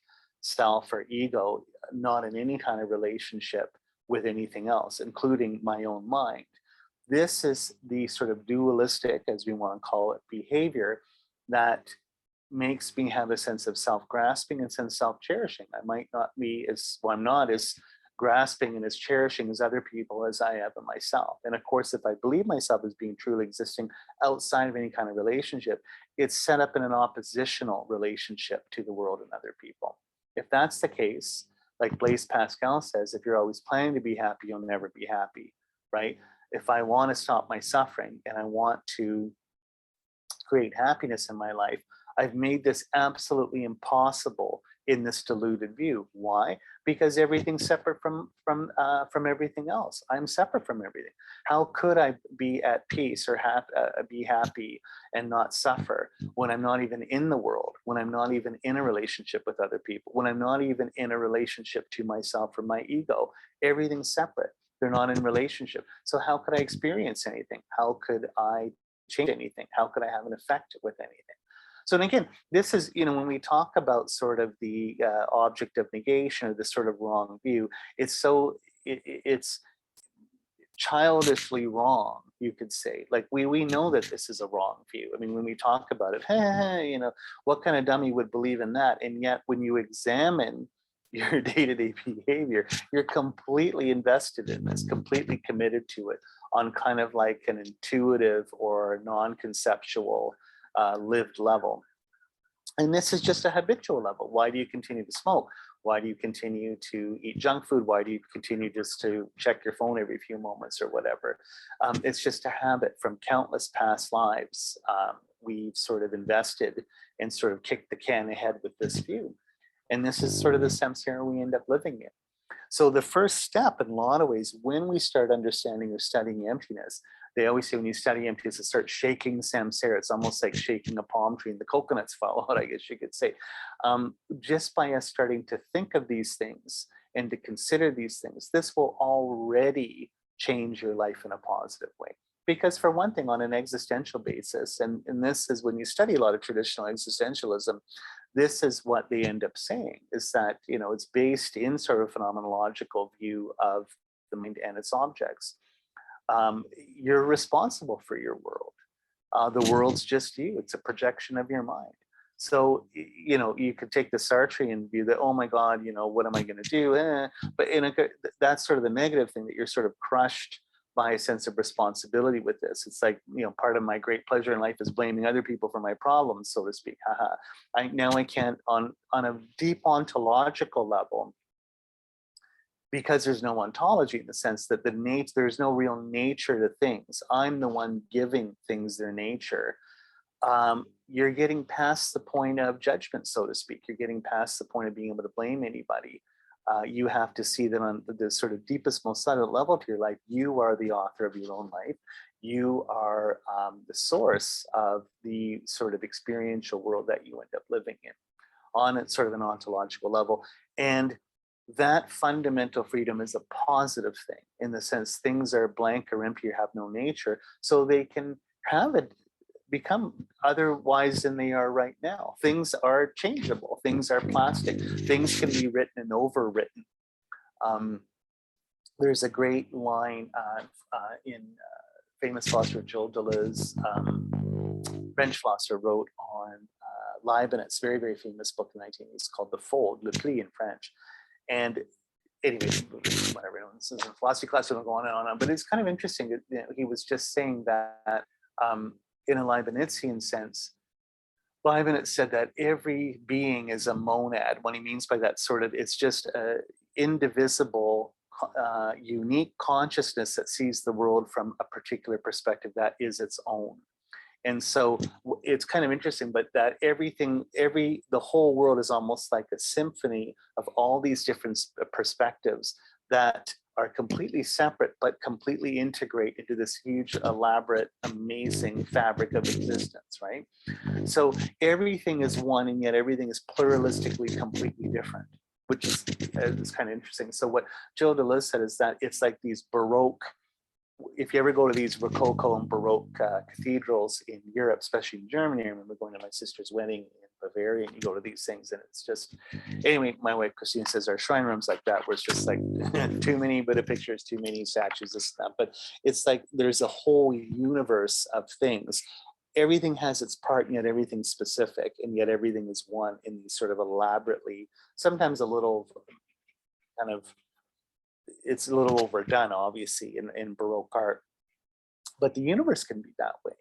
self or ego, not in any kind of relationship with anything else, including my own mind. This is the sort of dualistic, as we want to call it, behavior that makes me have a sense of self-grasping and sense of self-cherishing. I might not be as, well, I'm not as grasping and as cherishing as other people as I have in myself. And of course, if I believe myself as being truly existing outside of any kind of relationship, it's set up in an oppositional relationship to the world and other people. If that's the case, like Blaise Pascal says, if you're always planning to be happy, you'll never be happy, right? If I want to stop my suffering and I want to create happiness in my life, I've made this absolutely impossible in this deluded view. Why? Because everything's separate from everything else. I'm separate from everything. How could I be at peace or be happy and not suffer when I'm not even in the world, when I'm not even in a relationship with other people, when I'm not even in a relationship to myself or my ego? Everything's separate. They're not in relationship. So how could I experience anything? How could I change anything? How could I have an effect with anything? So, and again, this is, when we talk about sort of the object of negation or this sort of wrong view, it's childishly wrong, you could say. Like we know that this is a wrong view. I mean, when we talk about it, hey, what kind of dummy would believe in that? And yet when you examine your day-to-day behavior, you're completely invested in this, completely committed to it on kind of like an intuitive or non-conceptual lived level. And this is just a habitual level. Why do you continue to smoke? Why do you continue to eat junk food? Why do you continue just to check your phone every few moments or whatever? It's just a habit from countless past lives. We've sort of invested and sort of kicked the can ahead with this view. And this is sort of the samsara we end up living in. So the first step in a lot of ways, when we start understanding or studying emptiness, they always say when you study emptiness, it starts shaking samsara. It's almost like shaking a palm tree and the coconuts fall out, I guess you could say. Just by us starting to think of these things and to consider these things, this will already change your life in a positive way. Because for one thing, on an existential basis, and this is when you study a lot of traditional existentialism, this is what they end up saying, is that, it's based in sort of phenomenological view of the mind and its objects. You're responsible for your world. The world's just you. It's a projection of your mind. So, you could take the Sartrean view that, oh my God, what am I going to do? But that's sort of the negative thing, that you're sort of crushed by a sense of responsibility with this. It's like, part of my great pleasure in life is blaming other people for my problems, so to speak. I can't, on a deep ontological level, because there's no ontology, in the sense that there's no real nature to things. I'm the one giving things their nature. You're getting past the point of judgment, so to speak. You're getting past the point of being able to blame anybody. You have to see that on the sort of deepest, most subtle level of your life, you are the author of your own life. You are the source of the sort of experiential world that you end up living in on a sort of an ontological level. And that fundamental freedom is a positive thing, in the sense things are blank or empty or have no nature, so they can have it become otherwise than they are right now. Things are changeable. Things are plastic. Things can be written and overwritten. There's a great line in famous philosopher Gilles Deleuze, French philosopher, wrote on Leibniz, very, very famous book in the 1980s called The Fold, Le Pli in French. And anyway, whatever, this is a philosophy class, so I'm going on, but it's kind of interesting that he was just saying that in a Leibnizian sense, Leibniz said that every being is a monad. What he means by that, sort of, it's just an indivisible, unique consciousness that sees the world from a particular perspective that is its own. And so it's kind of interesting, but that the whole world is almost like a symphony of all these different perspectives that are completely separate, but completely integrate into this huge, elaborate, amazing fabric of existence, right? So everything is one, and yet everything is pluralistically completely different, which is kind of interesting. So what Gilles Deleuze said is that it's like these Baroque, if you ever go to these Rococo and Baroque cathedrals in Europe, especially in Germany, I remember going to my sister's wedding in Bavaria, and you go to these things, and it's just, anyway, my wife Christine says our shrine rooms like that, where it's just like too many Buddha pictures, too many statues, this and that. But it's like there's a whole universe of things. Everything has its part, and yet everything's specific, and yet everything is one in these sort of elaborately, sometimes a little kind of, it's a little overdone, obviously, in Baroque art. But the universe can be that way,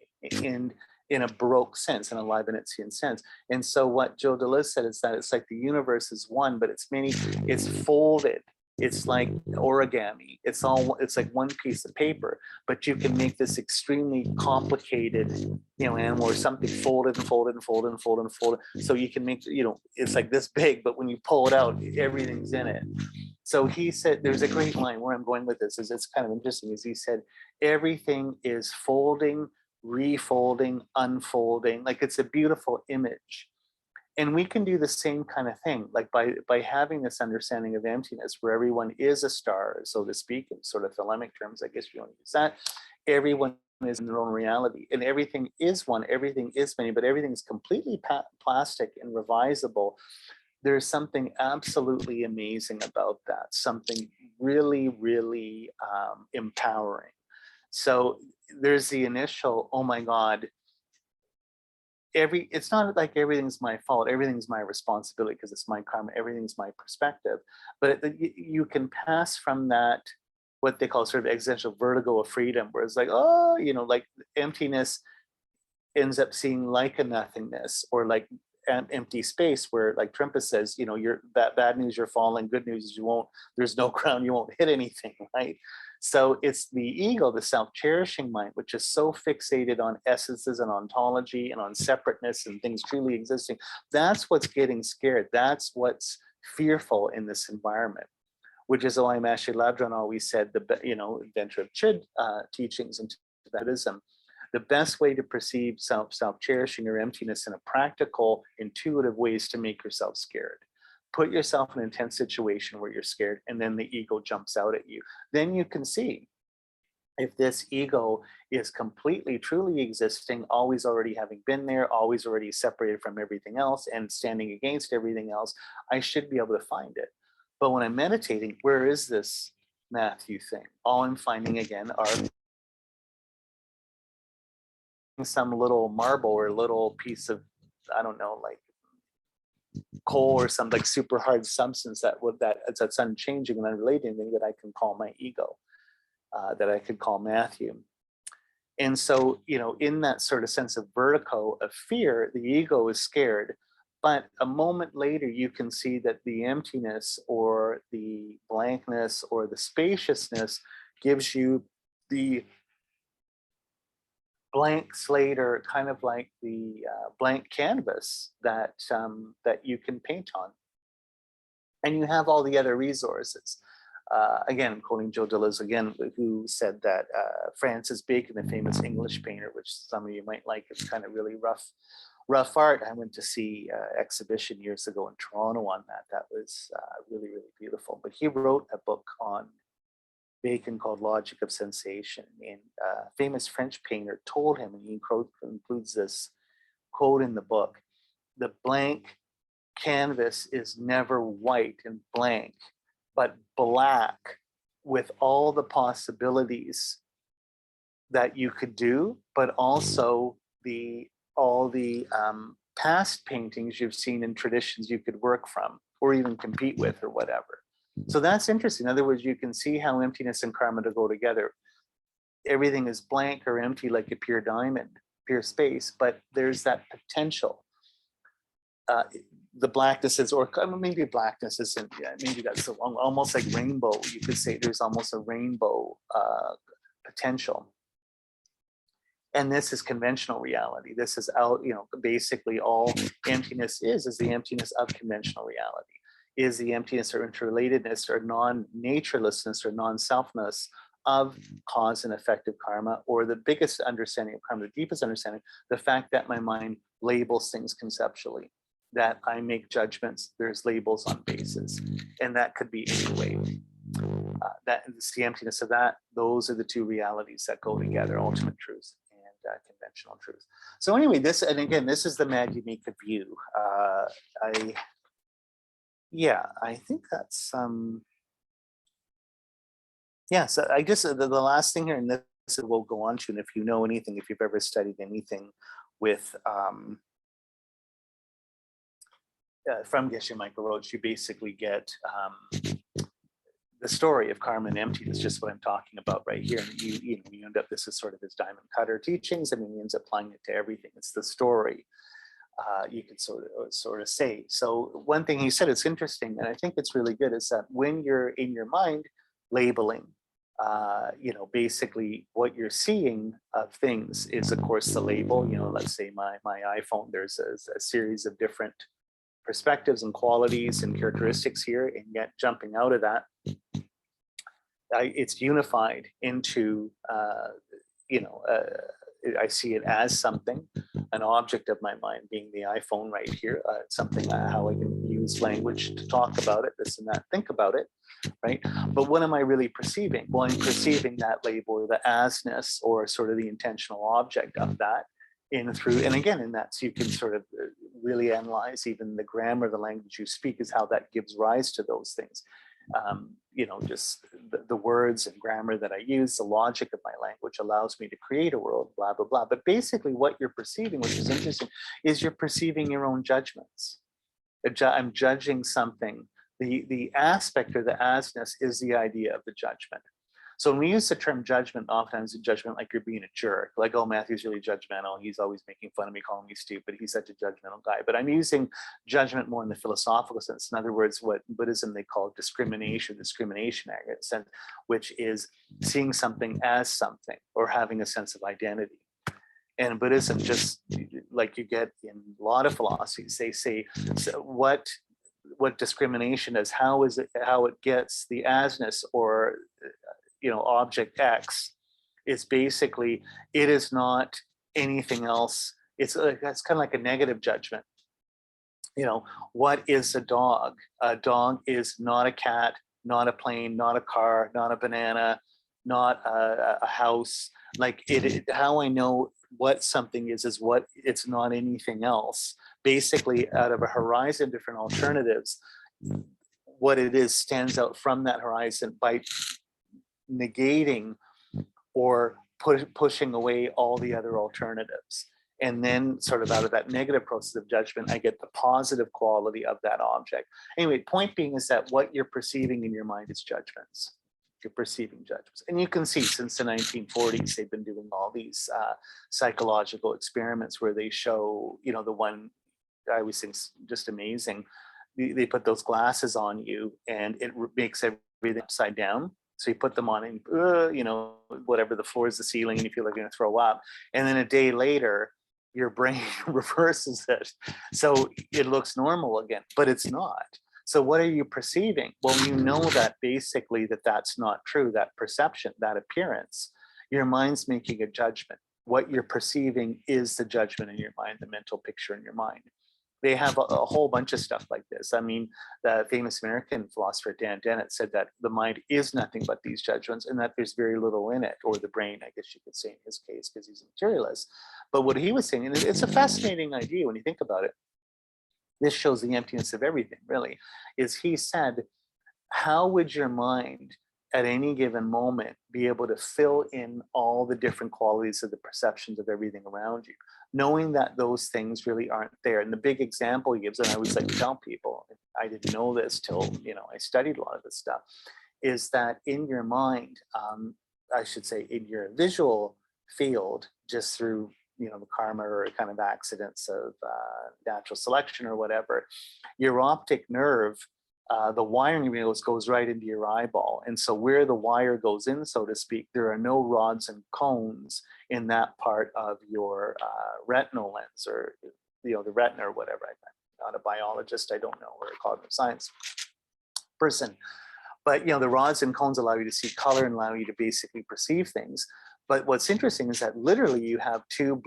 and in a Baroque sense, in a Leibnizian sense. And so what Joe Deleuze said is that it's like the universe is one, but it's many, it's folded. It's like origami. It's like one piece of paper, but you can make this extremely complicated, animal or something folded and folded and folded and folded and folded. So you can make, it's like this big, but when you pull it out, everything's in it. So he said, there's a great line, where I'm going with this is, it's kind of interesting, is he said, everything is folding, refolding, unfolding. Like, it's a beautiful image. And we can do the same kind of thing, like by having this understanding of emptiness, where everyone is a star, so to speak, in sort of thelemic terms, I guess you want to use that. Everyone is in their own reality, and everything is one, everything is many, but everything is completely plastic and revisable. There's something absolutely amazing about that, something really, really empowering. So there's the initial, oh my God, it's not like everything's my fault, everything's my responsibility because it's my karma, everything's my perspective. But you can pass from that, what they call sort of existential vertigo of freedom, where it's like, oh, like emptiness ends up seeing like a nothingness, or like an empty space, where, like Trempa says, you're that bad news, you're falling, good news is you won't, there's no ground, you won't hit anything, right? So it's the ego, the self-cherishing mind, which is so fixated on essences and ontology and on separateness and things truly existing. That's what's getting scared. That's what's fearful in this environment, which is why Master Labdran always said, inventor of Chid teachings in Buddhism, the best way to perceive self-cherishing or emptiness in a practical, intuitive ways to make yourself scared. Put yourself in an intense situation where you're scared, and then the ego jumps out at you. Then you can see if this ego is completely, truly existing, always already having been there, always already separated from everything else and standing against everything else, I should be able to find it. But when I'm meditating, where is this Matthew thing? All I'm finding again are some little marble or little piece of, I don't know, like coal or some like super hard substance that's unchanging and unrelated, that I can call my ego, that I could call Matthew. And so, in that sort of sense of vertigo of fear, the ego is scared. But a moment later, you can see that the emptiness or the blankness or the spaciousness gives you the blank slate, or kind of like the blank canvas that you can paint on. And you have all the other resources. Again, I'm quoting Joe Deleuze again, who said that Francis Bacon, the famous English painter, which some of you might like, it's kind of really rough art. I went to see an exhibition years ago in Toronto on that. That was really, really beautiful. But he wrote a book on Bacon called Logic of Sensation. And a famous French painter told him, and he includes this quote in the book, the blank canvas is never white and blank, but black with all the possibilities that you could do, but also all the past paintings you've seen in traditions you could work from or even compete with or whatever. So that's interesting. In other words, you can see how emptiness and karma to go together. Everything is blank or empty like a pure diamond, pure space, but there's that potential. The blackness is, or maybe blackness isn't, maybe that's almost like rainbow. You could say there's almost a rainbow potential. And this is conventional reality. This is out, basically all emptiness is the emptiness of conventional reality, is the emptiness or interrelatedness or non-naturelessness or non-selfness of cause and effective karma, or the biggest understanding of karma, the deepest understanding, the fact that my mind labels things conceptually, that I make judgments, there's labels on bases, and that could be any way. That is the emptiness of that. Those are the two realities that go together, ultimate truth conventional truth. So anyway, this, and again, this is the Madhyamika view. I think that's yeah. So I guess the last thing here, and this we'll go on to, and if you know anything, if you've ever studied anything with from Geshe Michael Roach, you basically get the story of karma and emptiness, just what I'm talking about right here. And you end up, this is sort of his diamond cutter teachings. I mean, he ends up applying it to everything. It's the story, you could sort of say. So one thing he said, it's interesting, and I think it's really good, is that when you're in your mind labeling, basically what you're seeing of things is, of course, the label. Let's say my iPhone, there's a series of different perspectives and qualities and characteristics here, and yet jumping out of that, it's unified into, I see it as something, an object of my mind being the iPhone right here, something how I can use language to talk about it, this and that, think about it, right? But what am I really perceiving? Well, I'm perceiving that label, or the asness, or sort of the intentional object of that and again, in that, so you can sort of really analyze even the grammar, the language you speak, is how that gives rise to those things. Just the words and grammar that I use, the logic of my language allows me to create a world, blah, blah, blah. But basically what you're perceiving, which is interesting, is you're perceiving your own judgments. I'm judging something. The aspect or the asness is the idea of the judgment. So when we use the term judgment, oftentimes a judgment like you're being a jerk, like, oh, Matthew's really judgmental. He's always making fun of me, calling me stupid. He's such a judgmental guy. But I'm using judgment more in the philosophical sense. In other words, what Buddhism they call discrimination sense, which is seeing something as something or having a sense of identity. And Buddhism, just like you get in a lot of philosophies, they say, so what discrimination is, how it gets the asness or object X, is basically, it is not anything else. That's kind of like a negative judgment. What is a dog? A dog is not a cat, not a plane, not a car, not a banana, not a house. Like how I know what something is what it's not anything else. Basically, out of a horizon of different alternatives, what it is stands out from that horizon by negating or pushing away all the other alternatives. And then sort of out of that negative process of judgment, I get the positive quality of that object. Anyway, point being is that what you're perceiving in your mind is judgments. You're perceiving judgments. And you can see since the 1940s, they've been doing all these psychological experiments where they show, the one I always think is just amazing. They put those glasses on you and it makes everything upside down. So you put them on and, whatever, the floor is the ceiling and you feel like you're going to throw up. And then a day later, your brain reverses it. So it looks normal again, but it's not. So what are you perceiving? Well, you know that basically that's not true, that perception, that appearance. Your mind's making a judgment. What you're perceiving is the judgment in your mind, the mental picture in your mind. They have a whole bunch of stuff like this. I mean, the famous American philosopher Dan Dennett said that the mind is nothing but these judgments and that there's very little in it, or the brain, I guess you could say in his case, because he's a materialist. But what he was saying, and it's a fascinating idea when you think about it, this shows the emptiness of everything, really, is he said, how would your mind at any given moment be able to fill in all the different qualities of the perceptions of everything around you, knowing that those things really aren't there? And the big example he gives, and I always like to tell people, I didn't know this till, I studied a lot of this stuff, is that in your mind, I should say in your visual field, just through, the karma or kind of accidents of natural selection or whatever, your optic nerve, the wiring goes right into your eyeball. And so where the wire goes in, so to speak, there are no rods and cones in that part of your retinal lens, or, the retina or whatever. I'm not a biologist, I don't know, or a cognitive science person. But, the rods and cones allow you to see color and allow you to basically perceive things. But what's interesting is that literally you have two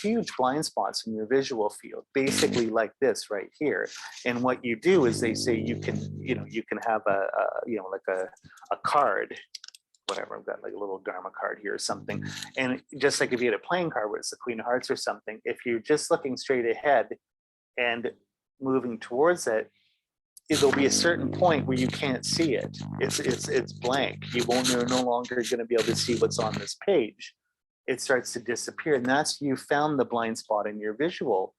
huge blind spots in your visual field, basically like this right here. And what you do is they say you can have like a card, whatever, I've got like a little Dharma card here or something. And just like if you had a playing card where it's the Queen of Hearts or something, if you're just looking straight ahead and moving towards it, there'll be a certain point where you can't see it. It's blank. You're no longer going to be able to see what's on this page. It starts to disappear, and that's you found the blind spot in your visual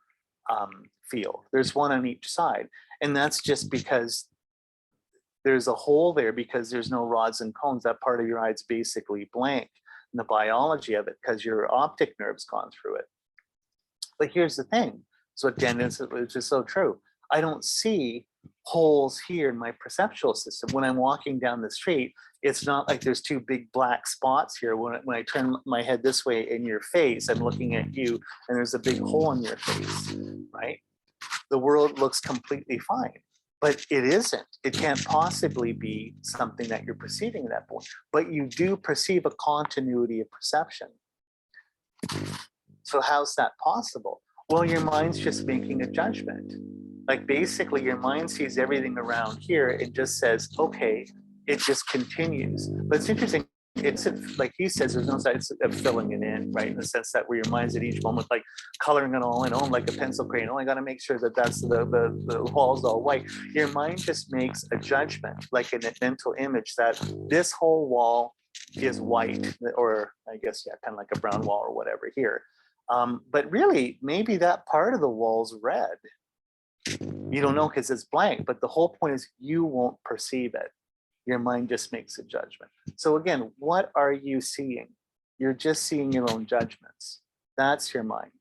field. There's one on each side, and that's just because there's a hole there because there's no rods and cones. That part of your eye is basically blank in the biology of it because your optic nerve's gone through it. But here's the thing. So again, which is so true. I don't see holes here in my perceptual system. When I'm walking down the street, it's not like there's two big black spots here. When I turn my head this way in your face, I'm looking at you and there's a big hole in your face, right? The world looks completely fine, but it isn't. It can't possibly be something that you're perceiving at that point, but you do perceive a continuity of perception. So how's that possible? Well, your mind's just making a judgment. Like basically your mind sees everything around here and just says, okay, it just continues. But it's interesting, it's like he says, there's no sense of filling it in, right? In the sense that where your mind's at each moment, like coloring it all in, like a pencil crayon. I got to make sure that that's the wall's all white. Your mind just makes a judgment, like in a mental image, that this whole wall is white, or I guess, yeah, kind of like a brown wall or whatever here. But really, maybe that part of the wall's red. You don't know because it's blank, but the whole point is you won't perceive it. Your mind just makes a judgment. So again, what are you seeing? You're just seeing your own judgments. That's your mind.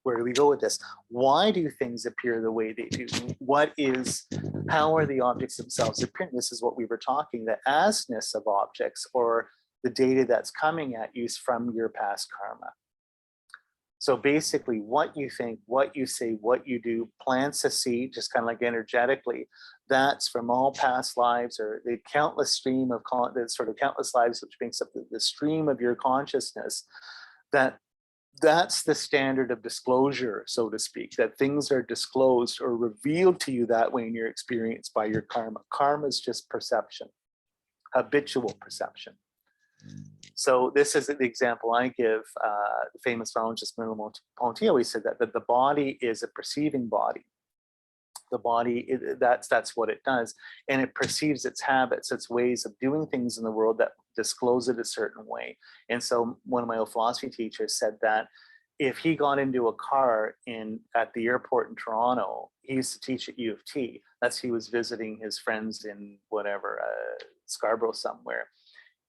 Where do we go with this? Why do things appear the way they do? How are the objects themselves appearing? This is what we were talking, the asness of objects or the data that's coming at you from your past karma. So basically what you think, what you say, what you do plants a seed, just kind of like energetically. That's from all past lives or the countless stream of the sort of countless lives, which makes up the stream of your consciousness. That's the standard of disclosure, so to speak, that things are disclosed or revealed to you that way in your experience by your karma. Karma is just perception, habitual perception. So this is the example I give. The famous philologist Merleau-Ponty always said that the body is a perceiving body. The body, that's what it does. And it perceives its habits, its ways of doing things in the world that disclose it a certain way. And so one of my old philosophy teachers said that if he got into a car at the airport in Toronto, he used to teach at U of T. He was visiting his friends in whatever, Scarborough somewhere.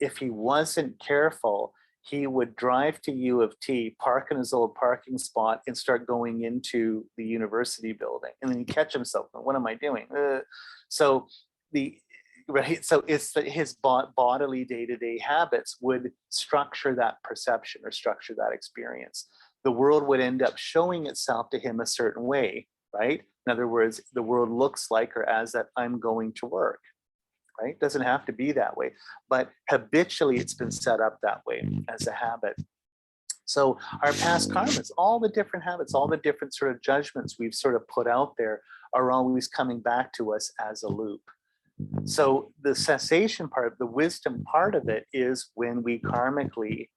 If he wasn't careful, he would drive to U of T, park in his old parking spot, and start going into the university building. And then he'd catch himself. What am I doing? So it's his bodily day-to-day habits would structure that perception or structure that experience. The world would end up showing itself to him a certain way, right? In other words, the world looks like or as that I'm going to work. Right? Doesn't have to be that way, but habitually it's been set up that way as a habit. So our past karmas, all the different habits, all the different sort of judgments we've sort of put out there are always coming back to us as a loop. So the cessation part, the wisdom part of it is when we karmically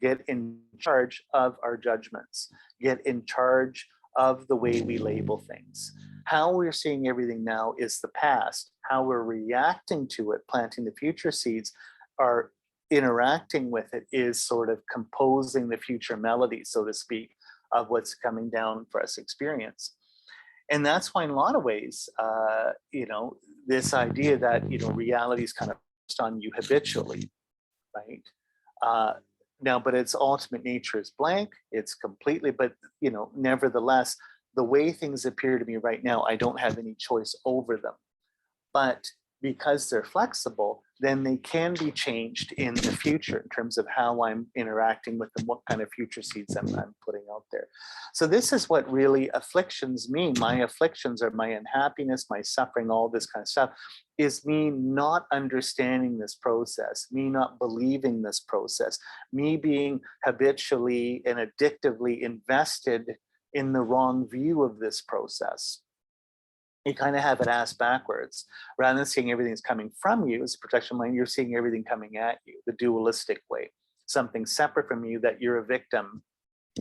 get in charge of our judgments, get in charge of the way we label things. How we're seeing everything now is the past. How we're reacting to it, planting the future seeds, are interacting with it is sort of composing the future melody, so to speak, of what's coming down for us experience. And that's why in a lot of ways, this idea that, reality is kind of based on you habitually, right? Now, but its ultimate nature is blank. It's completely, but, nevertheless, the way things appear to me right now, I don't have any choice over them. But because they're flexible, then they can be changed in the future in terms of how I'm interacting with them, what kind of future seeds I'm putting out there. So this is what really afflictions mean. My afflictions are my unhappiness, my suffering, all this kind of stuff, is me not understanding this process, me not believing this process, me being habitually and addictively invested in the wrong view of this process. you kind of have it ass backwards. Rather than seeing everything that's coming from you as a projection mind, you're seeing everything coming at you, the dualistic way, something separate from you, that you're a victim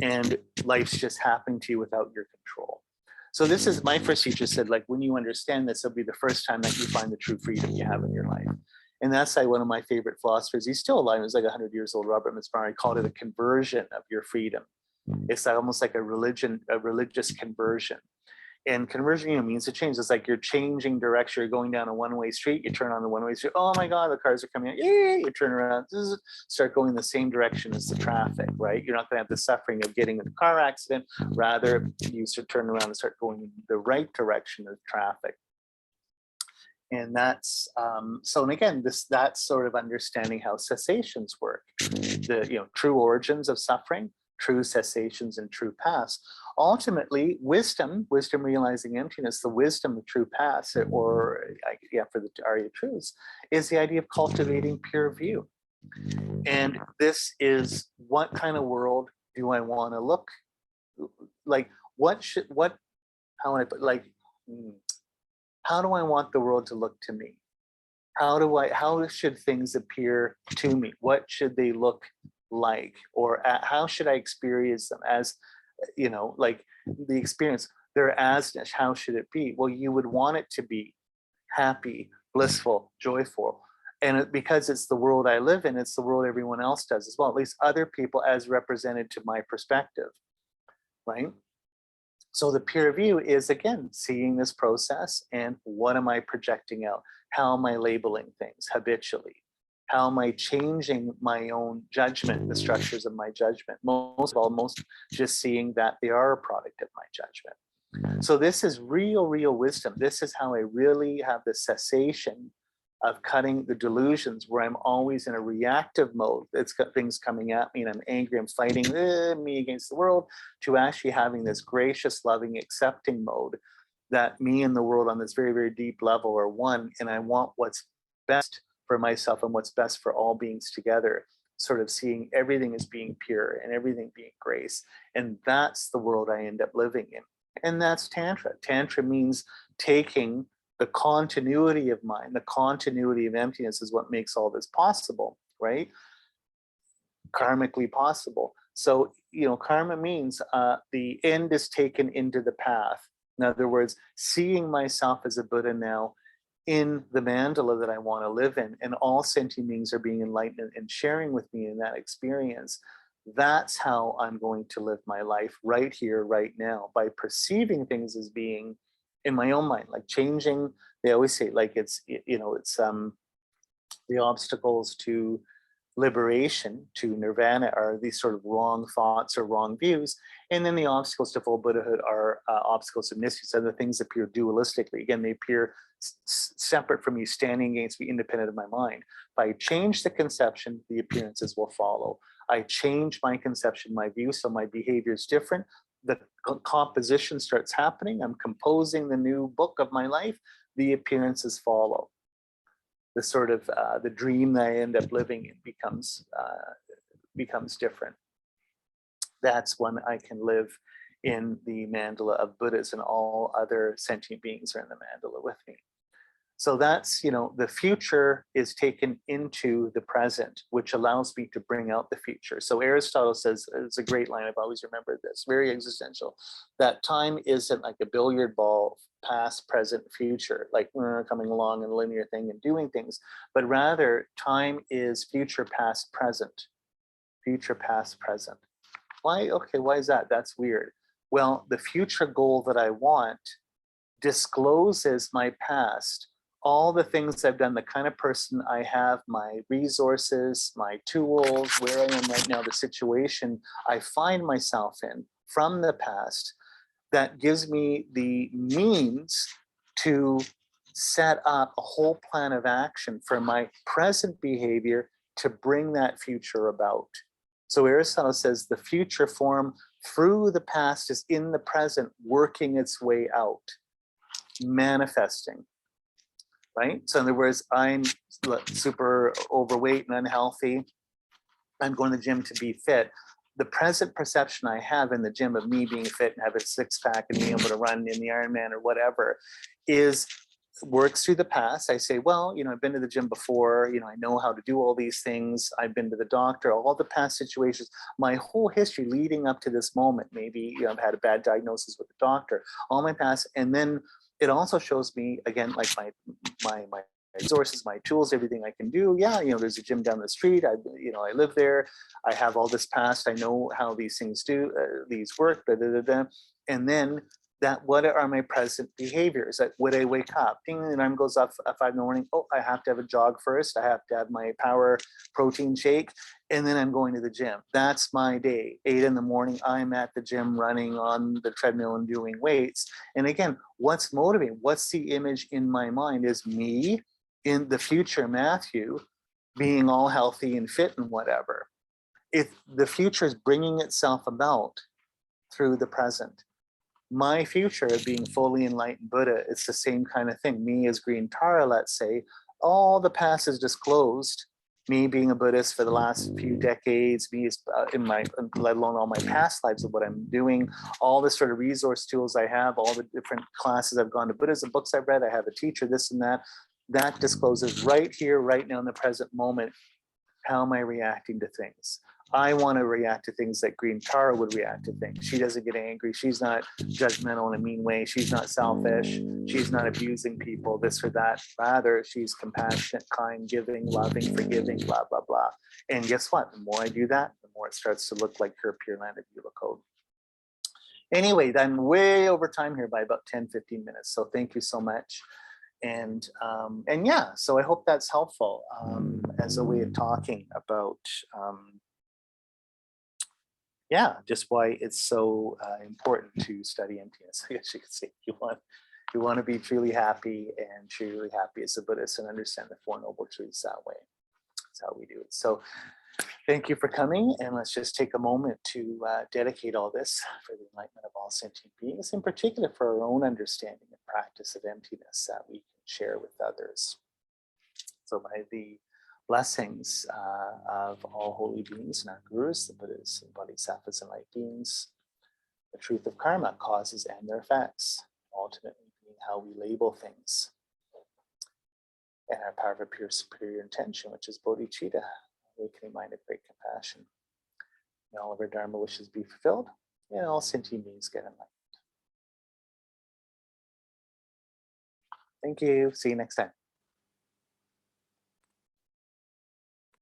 and life's just happening to you without your control. So this is, my first teacher said, like, when you understand this, it'll be the first time that you find the true freedom you have in your life. And that's like one of my favorite philosophers. He's still alive. He's like 100 years old. Robert Masbari called it a conversion of your freedom. It's almost like a religious conversion. And conversion, means a change. It's like you're changing direction. You're going down a one-way street. You turn on the one-way street. Oh my God, the cars are coming out. Yeah, you turn around, start going the same direction as the traffic, right? You're not going to have the suffering of getting in a car accident. Rather, you should turn around and start going in the right direction of traffic. And that's so. And again, that's sort of understanding how cessations work. The true origins of suffering, true cessations, and true paths. Ultimately, wisdom realizing emptiness, the wisdom of true paths, for the Arya truths, is the idea of cultivating pure view. And this is, what kind of world do I want to look like? How do I want the world to look to me? How should things appear to me? What should they look like? Or how should I experience them? As like the experience, their asness, how should it be? Well, you would want it to be happy, blissful, joyful. And because it's the world I live in, it's the world everyone else does as well, at least other people as represented to my perspective, right? So the pure view is, again, seeing this process and what am I projecting out? How am I labeling things habitually? How am I changing my own judgment, the structures of my judgment? Most just seeing that they are a product of my judgment. So this is real wisdom. This is how I really have the cessation of cutting the delusions, where I'm always in a reactive mode. It's got things coming at me and I'm angry, I'm fighting me against the world, to actually having this gracious, loving, accepting mode, that me and the world on this very, very deep level are one, and I want what's best for myself and what's best for all beings together, sort of seeing everything as being pure and everything being grace. And that's the world I end up living in. And that's Tantra. Tantra means taking the continuity of mind, the continuity of emptiness is what makes all this possible, right? Karmically possible. So, karma means the end is taken into the path. In other words, seeing myself as a Buddha now in the mandala that I want to live in, and all sentient beings are being enlightened and sharing with me in that experience. That's how I'm going to live my life right here, right now, by perceiving things as being in my own mind, like changing. They always say, like, it's the obstacles to liberation, to nirvana, are these sort of wrong thoughts or wrong views, and then the obstacles to full Buddhahood are obstacles to mystery. So the things appear dualistically. Again, they appear separate from me, standing against me, independent of my mind. If I change the conception, the appearances will follow. I change my conception, my view, so my behavior is different. The composition starts happening. I'm composing the new book of my life. The appearances follow. The sort of the dream that I end up living in becomes different. That's when I can live in the mandala of Buddhas, and all other sentient beings are in the mandala with me. So that's, the future is taken into the present, which allows me to bring out the future. So Aristotle says, it's a great line, I've always remembered this, very existential, that time isn't like a billiard ball, past, present, future, like coming along in a linear thing and doing things, but rather time is future, past, present. Future, past, present. Why? Okay, why is that? That's weird. Well, the future goal that I want discloses my past, all the things I've done, the kind of person I have, my resources, my tools, where I am right now, the situation I find myself in from the past, that gives me the means to set up a whole plan of action for my present behavior to bring that future about. So Aristotle says the future form through the past is in the present, working its way out, manifesting. Right? So in other words, I'm super overweight and unhealthy. I'm going to the gym to be fit. the present perception I have in the gym of me being fit and have a six pack and being able to run in the Ironman or whatever is works through the past. I say, well, I've been to the gym before, I know how to do all these things. I've been to the doctor, all the past situations, my whole history leading up to this moment. Maybe, I've had a bad diagnosis with the doctor, all my past. And then it also shows me, again, like my resources, my tools, everything I can do. Yeah, there's a gym down the street. I live there. I have all this past. I know how these things these work. And then what are my present behaviors? Like, would I wake up? Ding, the alarm goes off at 5 in the morning. Oh, I have to have a jog first. I have to have my power protein shake, and then I'm going to the gym. That's my day. 8 in the morning, I'm at the gym running on the treadmill and doing weights. And again, what's motivating? What's the image in my mind is me in the future, Matthew, being all healthy and fit and whatever. If the future is bringing itself about through the present. My future of being fully enlightened Buddha, it's the same kind of thing. Me as Green Tara, let's say, all the past is disclosed. Me being a Buddhist for the last few decades, me let alone all my past lives of what I'm doing, all the sort of resource tools I have, all the different classes I've gone to, Buddhism books I've read, I have a teacher, this and that discloses right here, right now in the present moment, how am I reacting to things? I want to react to things like Green Tara would react to things. She doesn't get angry. She's not judgmental in a mean way. She's not selfish. She's not abusing people, this or that. Rather, she's compassionate, kind, giving, loving, forgiving, blah, blah, blah. And guess what? The more I do that, the more it starts to look like her Pure Land of Beulah Code. Anyway, I'm way over time here by about 10, 15 minutes. So thank you so much. And yeah, so I hope that's helpful as a way of talking about just why it's so important to study emptiness. I guess you could say you want to be truly happy and truly happy as a Buddhist and understand the Four Noble Truths that way. That's how we do it. So thank you for coming, and let's just take a moment to dedicate all this for the enlightenment of all sentient beings, in particular for our own understanding and practice of emptiness that we can share with others. So by the blessings of all holy beings and our gurus, the Buddhas and Bodhisattvas and light beings, the truth of karma, causes and their effects, ultimately being how we label things, and our power of pure superior intention, which is bodhicitta, awakening mind of great compassion. May all of our dharma wishes be fulfilled, and all sentient beings get enlightened. Thank you. See you next time.